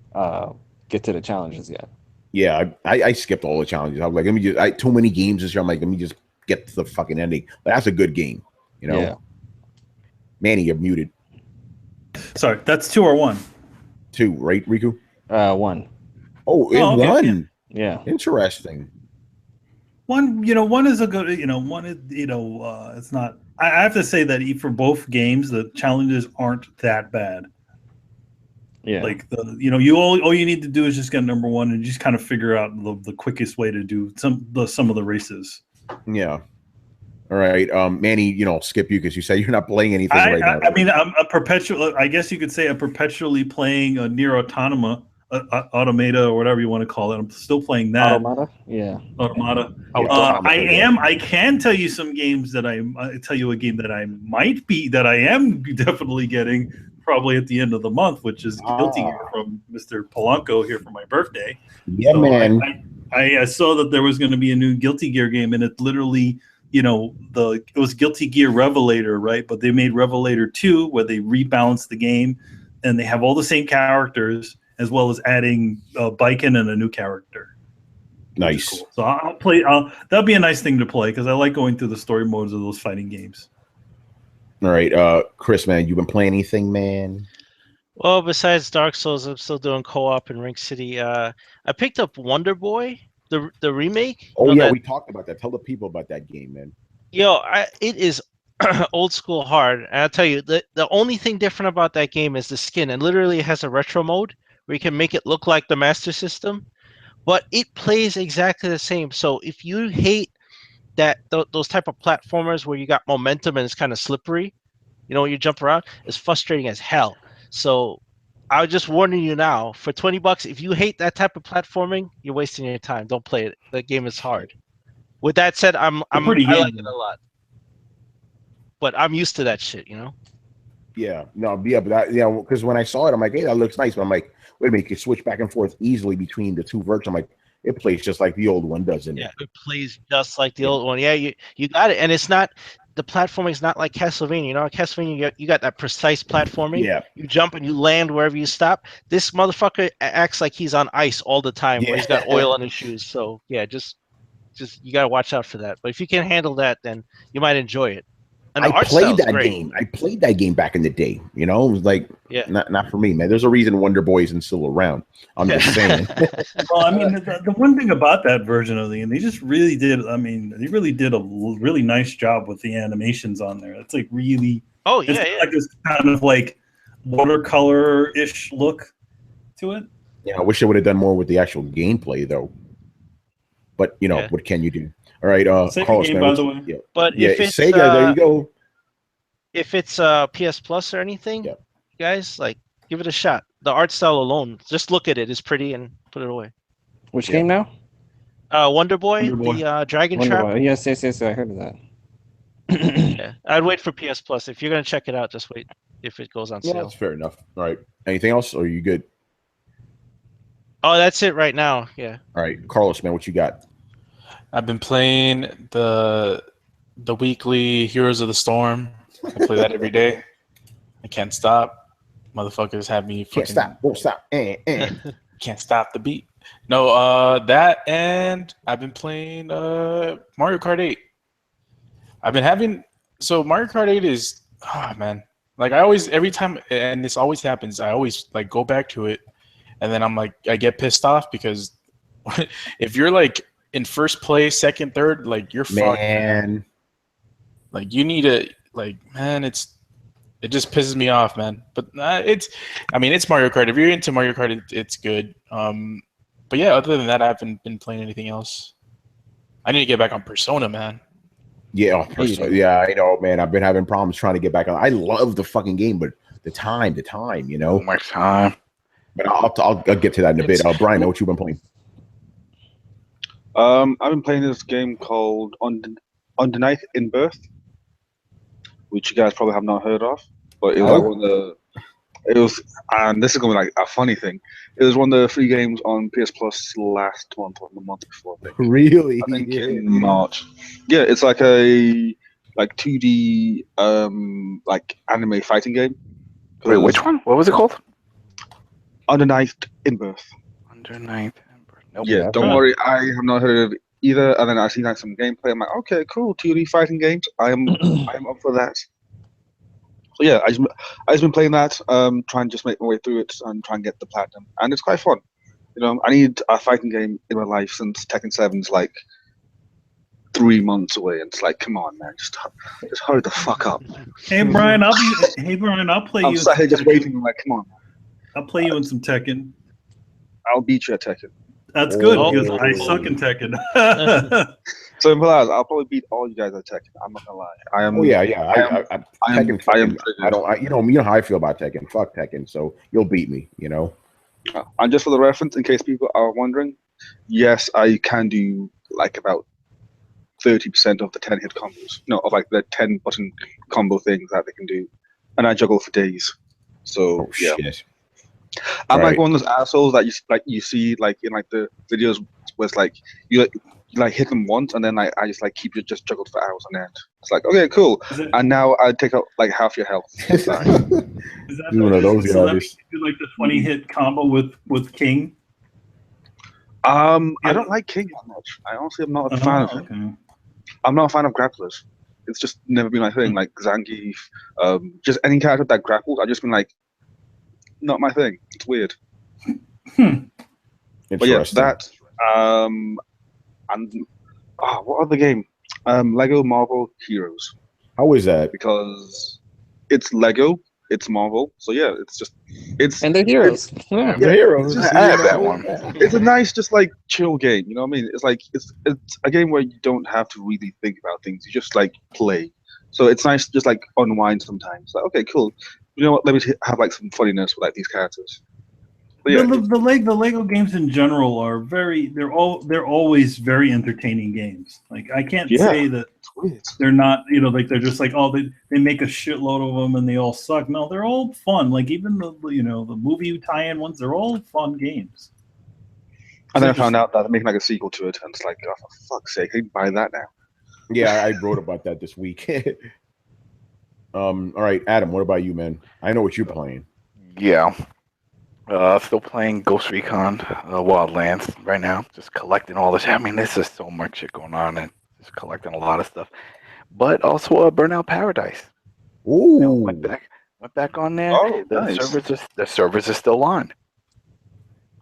get to the challenges yet. Yeah, I skipped all the challenges. I was like, too many games this year. I'm like, let me just get to the fucking ending. But that's a good game, Yeah. Manny, you're muted. Sorry, that's 2 or 1? 2, right, Riku? 1. Oh, it okay, won. Yeah. Interesting. 1, 1 is a good, 1 is, it's not. I have to say that for both games, the challenges aren't that bad. Yeah. Like all you need to do is just get number 1 and just kind of figure out the quickest way to do some of the races. Yeah. All right, Manny. Skip you because you say you're not playing anything right now. I mean, I'm a perpetual. I guess you could say I'm perpetually playing a Nier Automata, or whatever you want to call it. I'm still playing that. Automata. Yeah. Automata. I can tell you some games that I tell you a game that I am definitely getting. Probably at the end of the month, which is Guilty Gear from Mr. Polanco here for my birthday. Yeah, so man. I saw that there was going to be a new Guilty Gear game, and it literally, it was Guilty Gear Revelator, right? But they made Revelator 2, where they rebalanced the game, and they have all the same characters, as well as adding Biken and a new character. Nice. Cool. So I'll play. That'll be a nice thing to play because I like going through the story modes of those fighting games. All right, Chris, man, you been playing anything, man? Well, besides Dark Souls, I'm still doing co-op in Ring City. I picked up Wonder Boy, the remake. Oh yeah, we talked about that. Tell the people about that game, man. Yo, it is old school hard. And I'll tell you, the only thing different about that game is the skin, and literally it has a retro mode where you can make it look like the Master System, but it plays exactly the same. So if you hate that those type of platformers where you got momentum and it's kind of slippery, you jump around, it's frustrating as hell. So I'm just warning you now, for $20, if you hate that type of platforming, you're wasting your time. Don't play it. The game is hard. With that said, I like it a lot. But I'm used to that shit, Yeah, no, yeah, but because when I saw it, I'm like, hey, that looks nice. But I'm like, wait a minute, you can switch back and forth easily between the two versions. I'm like, it plays just like the old one, doesn't it? Yeah, it plays just like the old one. Yeah, you got it. And it's not, the platforming is not like Castlevania. Castlevania, you got that precise platforming. Yeah. You jump and you land wherever you stop. This motherfucker acts like he's on ice all the time, where he's got oil on his shoes. So yeah, just you gotta watch out for that. But if you can handle that, then you might enjoy it. And I played that game. I played that game back in the day. It was like, not for me, man. There's a reason Wonder Boy isn't still around. I'm just saying. Well, I mean, the one thing about that version of the game, they just really did. I mean, they really did a really nice job with the animations on there. It's like really. Oh yeah, like this kind of like watercolor-ish look to it. Yeah, I wish they would have done more with the actual gameplay though. But what can you do? All right, Carlos, game, man, by the way. Yeah. But if it's Sega, there you go. If it's PS Plus or anything, guys, like, give it a shot. The art style alone, just look at it. It's pretty, and put it away. Which game now? Wonder Boy, the Dragon Wonder Trap. Boy. Yes, I heard of that. Yeah, I'd wait for PS Plus. If you're gonna check it out, just wait if it goes on sale. Yeah, that's fair enough. All right. Anything else, or are you good? Oh, that's it right now. Yeah. All right, Carlos, man, what you got? I've been playing the weekly Heroes of the Storm. I play that every day. I can't stop. Motherfuckers have me fucking... Can't stop. Won't stop. Can't stop the beat. No, that, and I've been playing Mario Kart 8. I've been having... So Mario Kart 8 is... Oh, man. Like, I always... Every time... And this always happens. I always, like, go back to it. And then I'm like... I get pissed off because... if you're, like, in first place, second, third, like, you're fucked. Man. Like, you need to... Like, man, it just pisses me off, man. But it's Mario Kart. If you're into Mario Kart, it's good. But yeah, other than that, I haven't been playing anything else. I need to get back on Persona, man. Yeah, yeah, I know, man. I've been having problems trying to get back on. I love the fucking game, but the time, So much time. But I'll get to that in a bit. Brian, what you been playing? I've been playing this game called Underneath in Birth, which you guys probably have not heard of, but it was like one of the. It was, and this is going to be like a funny thing. It was one of the free games on PS Plus last month or the month before. I think. Really? I think in March. Yeah, it's like a 2D like anime fighting game. Wait, which one? What was it called? Underneath in Birth. Underneath in Birth. Nope. Yeah, don't worry. I have not heard of it either. And then I seen like some gameplay. I'm like, okay, cool. 2D fighting games. I am up for that. So yeah, I just been playing that, trying to just make my way through it and try and get the platinum, and it's quite fun. I need a fighting game in my life since Tekken 7's like 3 months away, and it's like, come on, man, just hurry the fuck up. Hey Brian, I'll play you. I'm sat here just waiting. I'm like, come on, man. I'll play you in some Tekken. I'll beat you at Tekken. That's good because I suck in Tekken. So in Palaz, I'll probably beat all you guys at Tekken. I'm not gonna lie. I am. Oh yeah. Tekken. I don't. You know how I feel about Tekken. Fuck Tekken. So you'll beat me. And just for the reference, in case people are wondering, yes, I can do like about 30% of the 10-hit combos. No, of like the 10-button combo things that they can do, and I juggle for days. So shit. I'm like one of those assholes that you see like in like the videos where it's like you hit them once and then I just like keep you just juggled for hours on end. It's like, okay, cool. And now I take out like half your health. Is that one of those guys? Do like the 20-hit combo with King? I don't like King that much. I honestly am not a fan of him. Okay. I'm not a fan of grapplers. It's just never been my thing. Like Zangief, just any character that grapples, I've just been like, not my thing. It's weird. But yeah, that. And what other game? Lego Marvel Heroes. How is that? Because it's Lego, it's Marvel, so yeah, and they're heroes. They're heroes. I have that one. It's a nice, just like chill game. You know what I mean? It's like it's a game where you don't have to really think about things. You just like play. So it's nice, to just like unwind sometimes. Like, okay, cool. You know what? Let me have like some funniness with like these characters. But yeah, The Lego games in general are they're always very entertaining games. Like I can't say that they're not, like they're just like, oh, they make a shitload of them and they all suck. No, they're all fun. Like even the movie tie-in ones, they're all fun games. And then I found out that they're making like a sequel to it, and it's like, oh, for fuck's sake, I can buy that now. Yeah, I wrote about that this week. All right, Adam, what about you, man? I know what you're playing. Yeah. Still playing Ghost Recon Wildlands right now. Just collecting all this. I mean, there's just so much shit going on and just collecting a lot of stuff. But also Burnout Paradise. Ooh. Went back on there. Oh, the servers are still on.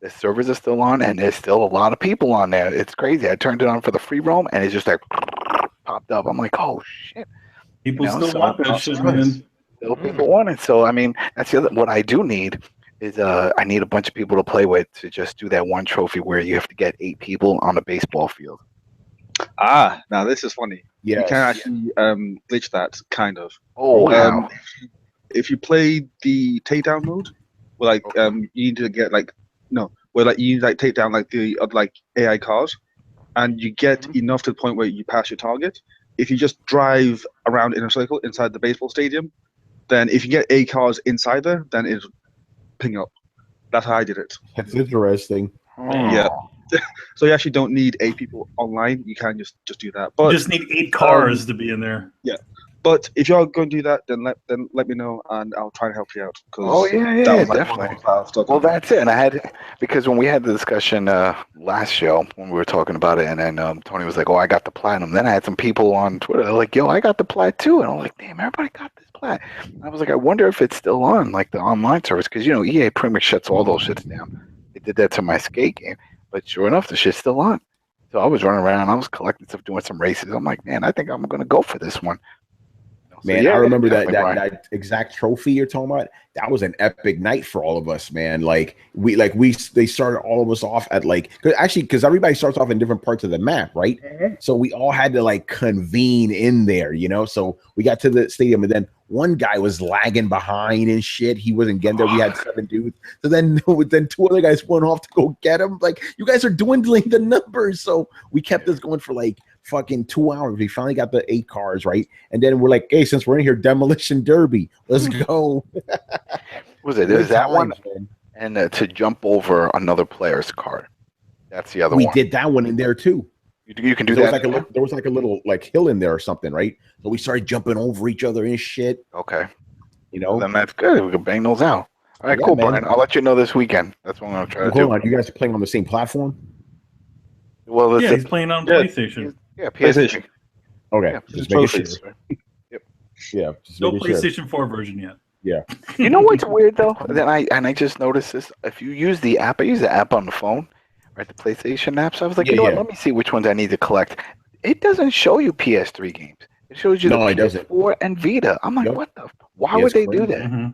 The servers are still on, and there's still a lot of people on there. It's crazy. I turned it on for the free roam, and it's just like popped up. I'm like, oh shit. People still want that shit, man. Still people want it. So I mean, that's the other. What I do need is I need a bunch of people to play with to just do that one trophy where you have to get 8 people on a baseball field. Now this is funny. Yeah, you can actually glitch that kind of. Oh wow! If you play the takedown mode, where you need to get where you need to take down like the AI cars, and you get enough to the point where you pass your target. If you just drive around in a circle inside the baseball stadium, then if you get 8 cars inside there, then it'll ping up. That's how I did it. That's interesting. Yeah. So you actually don't need 8 people online. You can just do that. But you just need 8 cars to be in there. Yeah. But if y'all going to do that, then let me know and I'll try to help you out. Oh yeah, definitely. Well, that's it. And because when we had the discussion last show when we were talking about it, and then Tony was like, "Oh, I got the platinum." Then I had some people on Twitter they're like, "Yo, I got the plat too," and I'm like, "Damn, everybody got this plat." And I was like, "I wonder if it's still on, like the online service, because EA pretty much shuts all those shits down. They did that to my skate game, but sure enough, the shit's still on." So I was running around, I was collecting stuff, doing some races. I'm like, man, I think I'm gonna go for this one. Man, I remember that exact trophy you're talking about. That was an epic night for all of us, man. They started all of us off at because everybody starts off in different parts of the map, right? Mm-hmm. So we all had to convene in there, So we got to the stadium, and then one guy was lagging behind and shit. He wasn't getting there. We had 7 dudes. So then 2 other guys went off to go get him. Like, you guys are dwindling the numbers. So we kept this going for fucking 2 hours. We finally got the 8 cars, right? And then we're like, hey, since we're in here, demolition derby, let's go. There's that one, and to jump over another player's card. That's the other one. We did that one in there too. You can do that. There was a little hill in there or something, right? So we started jumping over each other and shit. Okay. Then that's good. We can bang those out. All right, cool, man. Brian. I'll let you know this weekend. That's what I'm going to try to do. Hold on. You guys are playing on the same platform? Well, he's playing on PlayStation. Yeah, PlayStation. Okay. Yeah, just making sure. Yep. Yeah. No PlayStation 4 version yet. Yeah. You know what's weird though? I just noticed this. If you use the app, I use the app on the phone, right? The PlayStation app. So I was like, what? Let me see which ones I need to collect. It doesn't show you PS3 games. It shows you the PS4 and Vita. I'm like, what the? Why would they do that? Mm-hmm.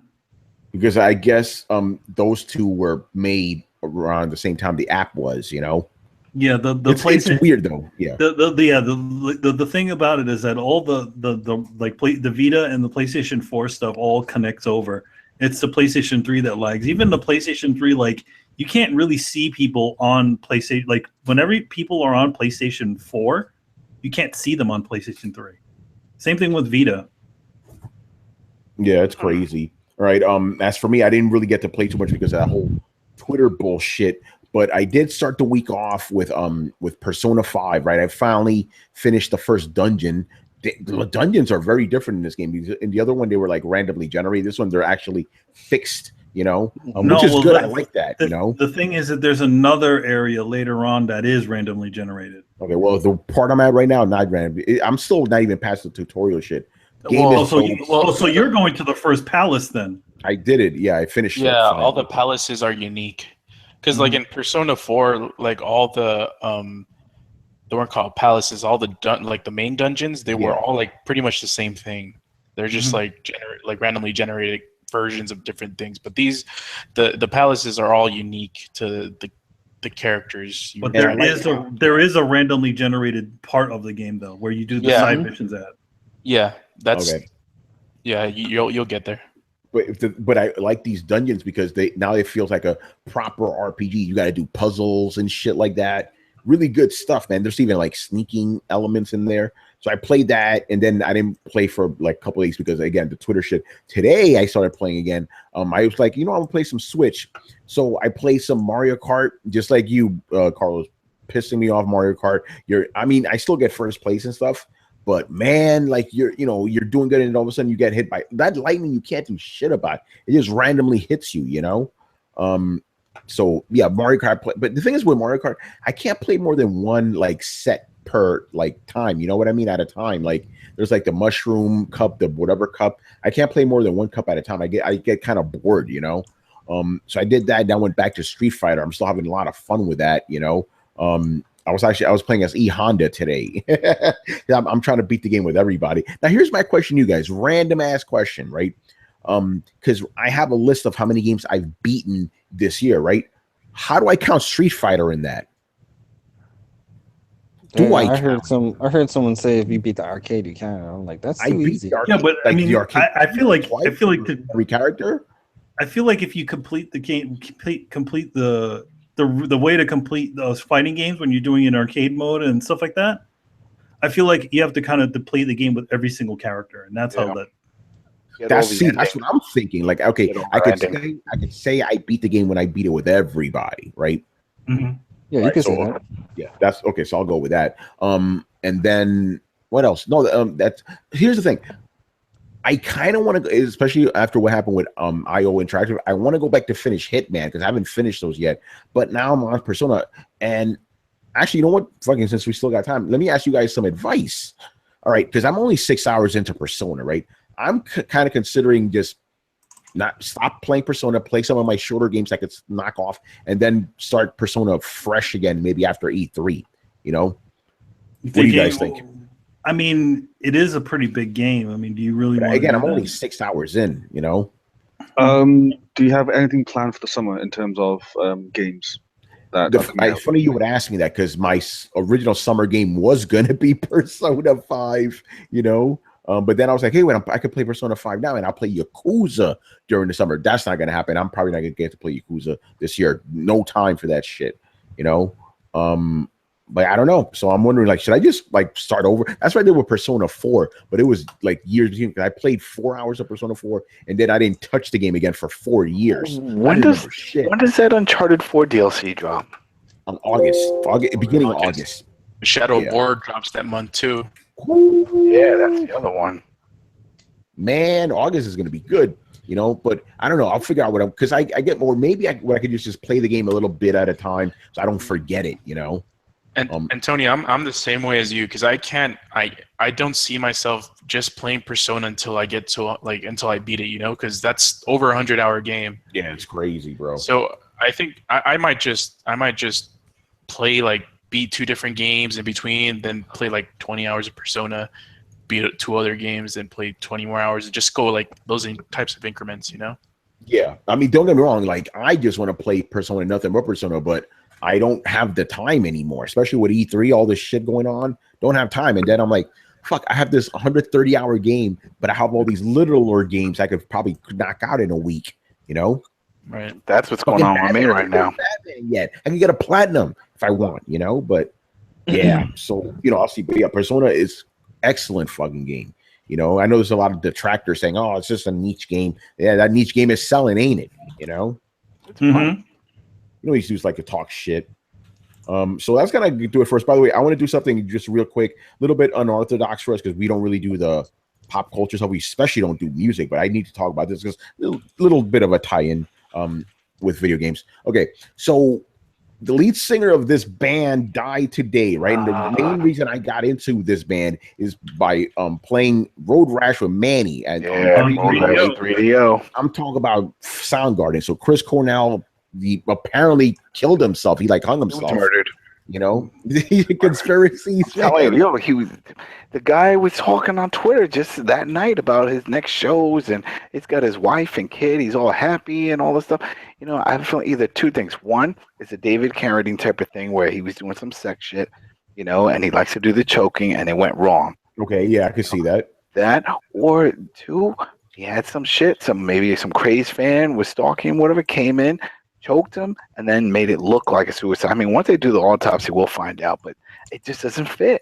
Because I guess those two were made around the same time the app was, Yeah, it's weird though. Yeah. The thing about it is that all the Vita and the PlayStation 4 stuff all connects over. It's the PlayStation 3 that lags. Even the PlayStation 3, you can't really see people on PlayStation. Whenever people are on PlayStation 4, you can't see them on PlayStation 3. Same thing with Vita. Yeah, it's crazy. All right. As for me, I didn't really get to play too much because of that whole Twitter bullshit. But I did start the week off with Persona 5, right? I finally finished the first dungeon. The dungeons are very different in this game. In the other one, they were randomly generated. This one, they're actually fixed you know, No, which is well, good. I like that, you know. The thing is that there's another area later on that is randomly generated. Okay, well, the part I'm at right now, not random. I'm still not even past the tutorial shit. So you're going to the first palace then? I did it. Yeah, I finished it. Yeah, all the palaces are unique. Because like in Persona 4, like all the they weren't called palaces, all the like the main dungeons, they were all like pretty much the same thing. They're just like randomly generated versions of different things. But these the palaces are all unique to the characters. But there is a randomly generated part of the game though, where you do the side missions at. Yeah, that's okay. Yeah, you'll get there. But I like these dungeons because it feels like a proper RPG. You got to do puzzles and shit like that. Really good stuff, man. There's even like sneaking elements in there. So I played that, and then I didn't play for like a couple of weeks because again the Twitter shit. Today I started playing again. I was like, I'm gonna play some Switch. So I played some Mario Kart, just like you, Carlos, pissing me off. Mario Kart. I still get first place and stuff. But man, like you're doing good, and all of a sudden you get hit by that lightning. You can't do shit about it. It just randomly hits you, you know. So yeah, Mario Kart. But the thing is with Mario Kart, I can't play more than one like set per like time. You know what I mean? At a time, like there's like the mushroom cup, the whatever cup. I can't play more than one cup at a time. I get kind of bored, you know. So I did that. Then I went back to Street Fighter. I'm still having a lot of fun with that, you know. I was playing as E Honda today. I'm trying to beat the game with everybody. Now here's my question, you guys. Random ass question, right? Because I have a list of how many games I've beaten this year, right? How do I count Street Fighter in that? I heard someone say if you beat the arcade, you can. I'm like, that's too easy. Yeah, but like, I mean, I feel like every character. I feel like if you complete the game, complete the way to complete those fighting games when you're doing an arcade mode and stuff like that, I feel like you have to kind of play the game with every single character, and that's how that. That's what I'm thinking. Like, okay, I could say I beat the game when I beat it with everybody, right? Mm-hmm. Yeah, you can say that. Yeah, that's okay. So I'll go with that. And then what else? No, here's the thing. I kind of want to, especially after what happened with IO Interactive, I want to go back to finish Hitman because I haven't finished those yet. But now I'm on Persona, and actually, you know what? Fucking since we still got time, let me ask you guys some advice. All right, because I'm only 6 hours into Persona, right? I'm kind of considering just not stop playing Persona, play some of my shorter games I could knock off, and then start Persona fresh again, maybe after E3. You know, what do you guys think? I mean, it is a pretty big game. I mean, do you really want again, I'm only 6 hours in, you know. Do you have anything planned for the summer in terms of games? Funny you would ask me that because my original summer game was going to be Persona 5, you know. But then I was like, hey, I could play Persona 5 now, and I'll play Yakuza during the summer. That's not going to happen. I'm probably not going to get to play Yakuza this year. No time for that shit, you know. But I don't know. So I'm wondering, like, should I just like start over? That's what I did with Persona 4, but it was like years. I played 4 hours of Persona 4, and then I didn't touch the game again for 4 years. When does that Uncharted 4 DLC drop? On August, beginning of August. Shadow War drops that month too. Yeah, that's the other one. Man, August is going to be good, you know. But I don't know. I'll figure out because I get more. Maybe I could just play the game a little bit at a time, so I don't forget it, you know. And Tony, I'm the same way as you because I don't see myself just playing Persona until I get to until I beat it, you know, because that's over 100-hour game. Yeah, it's crazy, bro. So I think I might just play beat 2 different games in between, then play 20 hours of Persona, beat 2 other games, then play 20 more hours, and just go those types of increments, you know. Yeah, I mean, don't get me wrong. Like, I just want to play Persona, nothing but Persona, but I don't have the time anymore, especially with E3, all this shit going on. Don't have time. And then I'm like, fuck, I have this 130-hour game, but I have all these littler games I could probably knock out in a week, you know? Right. That's what's going on with me right now. Yet I can get a platinum if I want, you know? But yeah, so, you know, I'll see. But yeah, Persona is excellent fucking game. You know, I know there's a lot of detractors saying, oh, it's just a niche game. Yeah, that niche game is selling, ain't it? You know? It's fun. You know, these dudes like to talk shit. So that's gonna do it for us. By the way, I want to do something just real quick, a little bit unorthodox for us because we don't really do the pop culture stuff. We especially don't do music, but I need to talk about this because a little bit of a tie-in. with video games. Okay, so the lead singer of this band died today, right? And the main reason I got into this band is by playing Road Rash with Manny at 3DO. I'm talking about Soundgarden. So Chris Cornell, he apparently killed himself. He like hung himself. Murdered. You know, conspiracies. He was the guy was talking on Twitter just that night about his next shows, and he's got his wife and kid. He's all happy and all this stuff. You know, I feel either two things. One is a David Carradine type of thing where he was doing some sex shit, you know, and he likes to do the choking, and it went wrong. Okay, yeah, I can see that. That, or two, he had some shit. Maybe some crazed fan was stalking him, whatever, came in, choked him, and then made it look like a suicide. I mean, once they do the autopsy, we'll find out, but it just doesn't fit.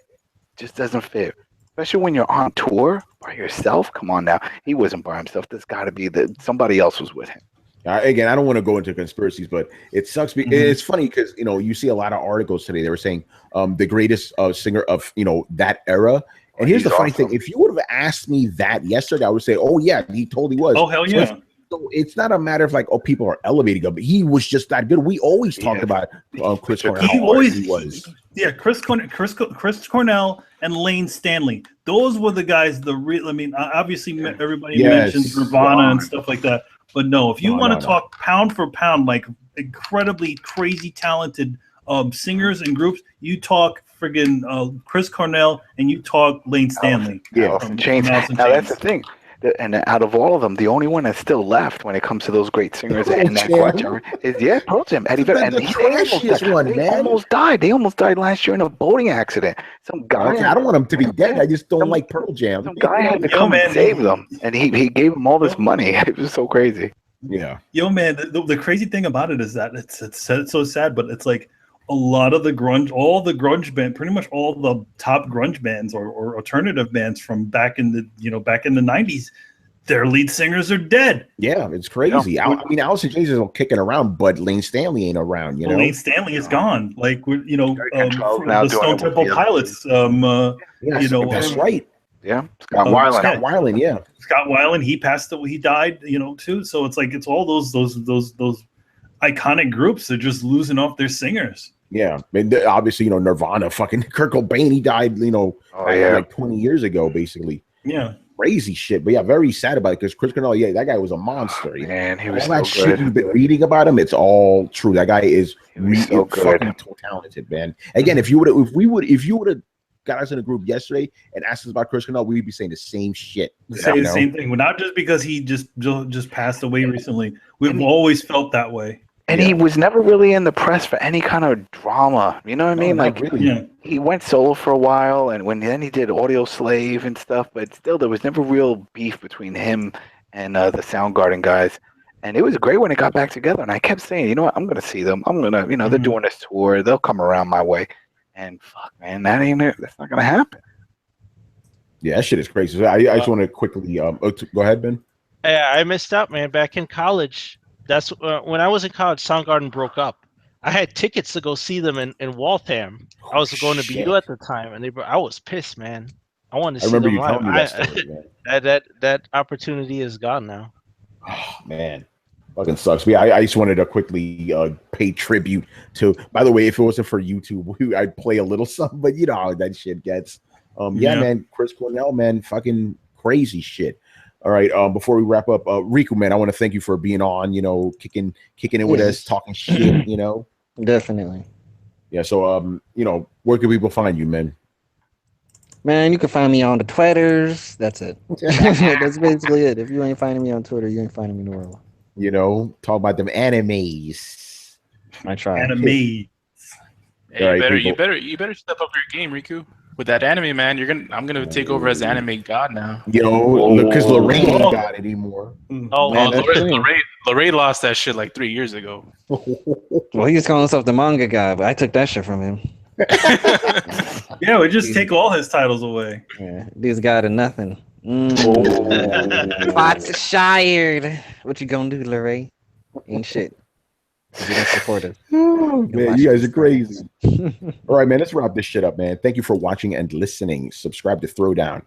Just doesn't fit. Especially when you're on tour by yourself. Come on now. He wasn't by himself. There's got to be that somebody else was with him. Again, I don't want to go into conspiracies, but it sucks. It's funny because, you know, you see a lot of articles today. They were saying the greatest singer of, you know, that era. And here's the funny thing. If you would have asked me that yesterday, I would say, oh, yeah, he totally was. Oh, hell yeah. So it's not a matter of like, oh, people are elevating him, but he was just that good. We always talked about Chris Cornell. He was. Yeah, Chris Cornell and Lane Stanley. Those were the guys. I mean, obviously everybody mentions Nirvana and stuff like that. But no, if you want to talk pound for pound, like incredibly crazy talented singers and groups, you talk friggin' Chris Cornell and you talk Lane Stanley. Now that's the thing. And out of all of them, the only one that's still left when it comes to those great singers in that quadrant is Pearl Jam. Eddie Vedder. And they almost died. They almost died last year in a boating accident. Some guy. Okay, I don't want them to be dead. I just don't like Pearl Jam. Some guy had to come and save them, and he gave them all this money. It was so crazy. Yeah. Yo, man, the crazy thing about it is that it's so sad, but it's like a lot of the grunge band, pretty much all the top grunge bands or alternative bands from back in the 90s, their lead singers are dead. Yeah, it's crazy. Yeah. I mean, Alice in Chains is still kicking around, but Lane Stanley ain't around. You know, Lane Stanley is gone. Like the Stone Temple Pilots. That's right. Yeah, Scott Weiland. Yeah, Scott Weiland. He passed away. He died. Too. So it's like it's all those iconic groups. They're just losing off their singers. Yeah, and obviously, Nirvana, fucking Kurt Cobain, he died, like 20 years ago, basically. Yeah. Crazy shit. But yeah, very sad about it because Chris Cornell, that guy was a monster. Man, he was all that so shit good. you've been reading about him, it's all true. That guy is so good. fucking talented, man. Again, if you would have got us in a group yesterday and asked us about Chris Cornell, we'd be saying the same shit. Say the same thing. Well, not just because he just passed away recently. We've always felt that way. And he was never really in the press for any kind of drama. You know what I mean? Like, really. He went solo for a while, and then he did Audio Slave and stuff, but still there was never real beef between him and the Soundgarden guys. And it was great when it got back together. And I kept saying, you know what, I'm going to see them. I'm going to, they're doing this tour. They'll come around my way. And fuck, man, that's not going to happen. Yeah, that shit is crazy. So I just want to quickly, go ahead, Ben. Yeah, I missed out, man. Back in college, that's when I was in college, Soundgarden broke up. I had tickets to go see them in Waltham. I was going to BU at the time, and I was pissed, man. I wanted to see them live. That opportunity is gone now. Oh, man. Fucking sucks. But yeah, I just wanted to quickly pay tribute to, by the way, if it wasn't for YouTube, I'd play a little something, but you know how that shit gets. Man, Chris Cornell, man, fucking crazy shit. All right, before we wrap up, Riku, man, I want to thank you for being on, kicking it with us, talking shit, Definitely. Yeah, so, where can people find you, man? Man, you can find me on the Twitters. That's it. That's basically it. If you ain't finding me on Twitter, you ain't finding me nowhere. Talk about them animes. I try. Anime. Hey, you better step up your game, Riku. With that anime, man, I'm gonna take over as anime god now. Because Lorraine ain't got it anymore. Lorraine lost that shit like 3 years ago. Well, he was calling himself the manga guy, but I took that shit from him. Yeah, we just take all his titles away. Yeah, dude's got a nothing. Spots shired. What you gonna do, Lorraine? Ain't shit. You don't support it. Oh, man, you guys are crazy. All right, man, let's wrap this shit up, man. Thank you for watching and listening. Subscribe to Throwdown.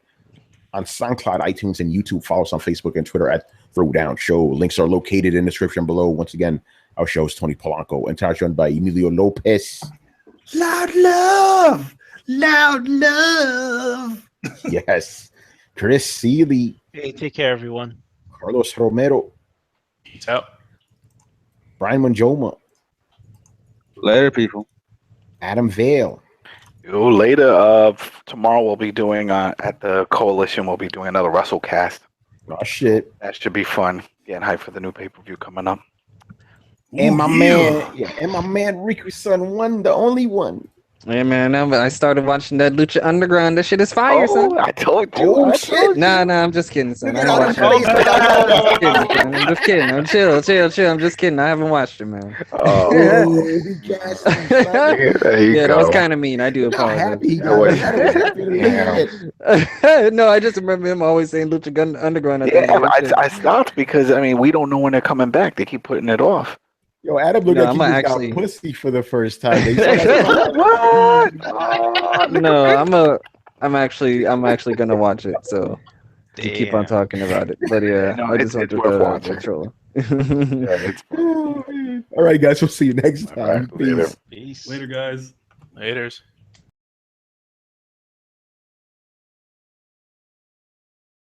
on SoundCloud, iTunes, and YouTube. Follow us on Facebook and Twitter at Throwdown Show. Links are located in the description below. Once again, our show is Tony Polanco, entire show by Emilio Lopez. Loud love! Loud love! Yes. Chris Seeley. Hey, take care, everyone. Carlos Romero. Peace out. Brian Manjoma. Later, people. Adam Vale. Yo, later, tomorrow we'll be doing, at the Coalition, we'll be doing another WrestleCast. Oh, shit. That should be fun. Getting hyped for the new pay-per-view coming up. And my man, Ricky Son One, the only one. Hey man, I started watching that Lucha Underground. That shit is fire, son. I told you. Oh, shit. Nah, I'm just kidding, son. I ain't watching it. I'm just kidding. I'm chill. I'm just kidding. I haven't watched it, man. Oh, there you yeah, go. that was kind of mean. I do apologize. Happy. No, I just remember him always saying Lucha Underground. I stopped because, I mean, we don't know when they're coming back. They keep putting it off. Yo, Adam looked like he just got pussy for the first time. What? No, I'm actually gonna watch it. So you keep on talking about it. But yeah, no, I just want to troll. All right, guys. We'll see you next time. Right, Peace. Later, guys. Laters.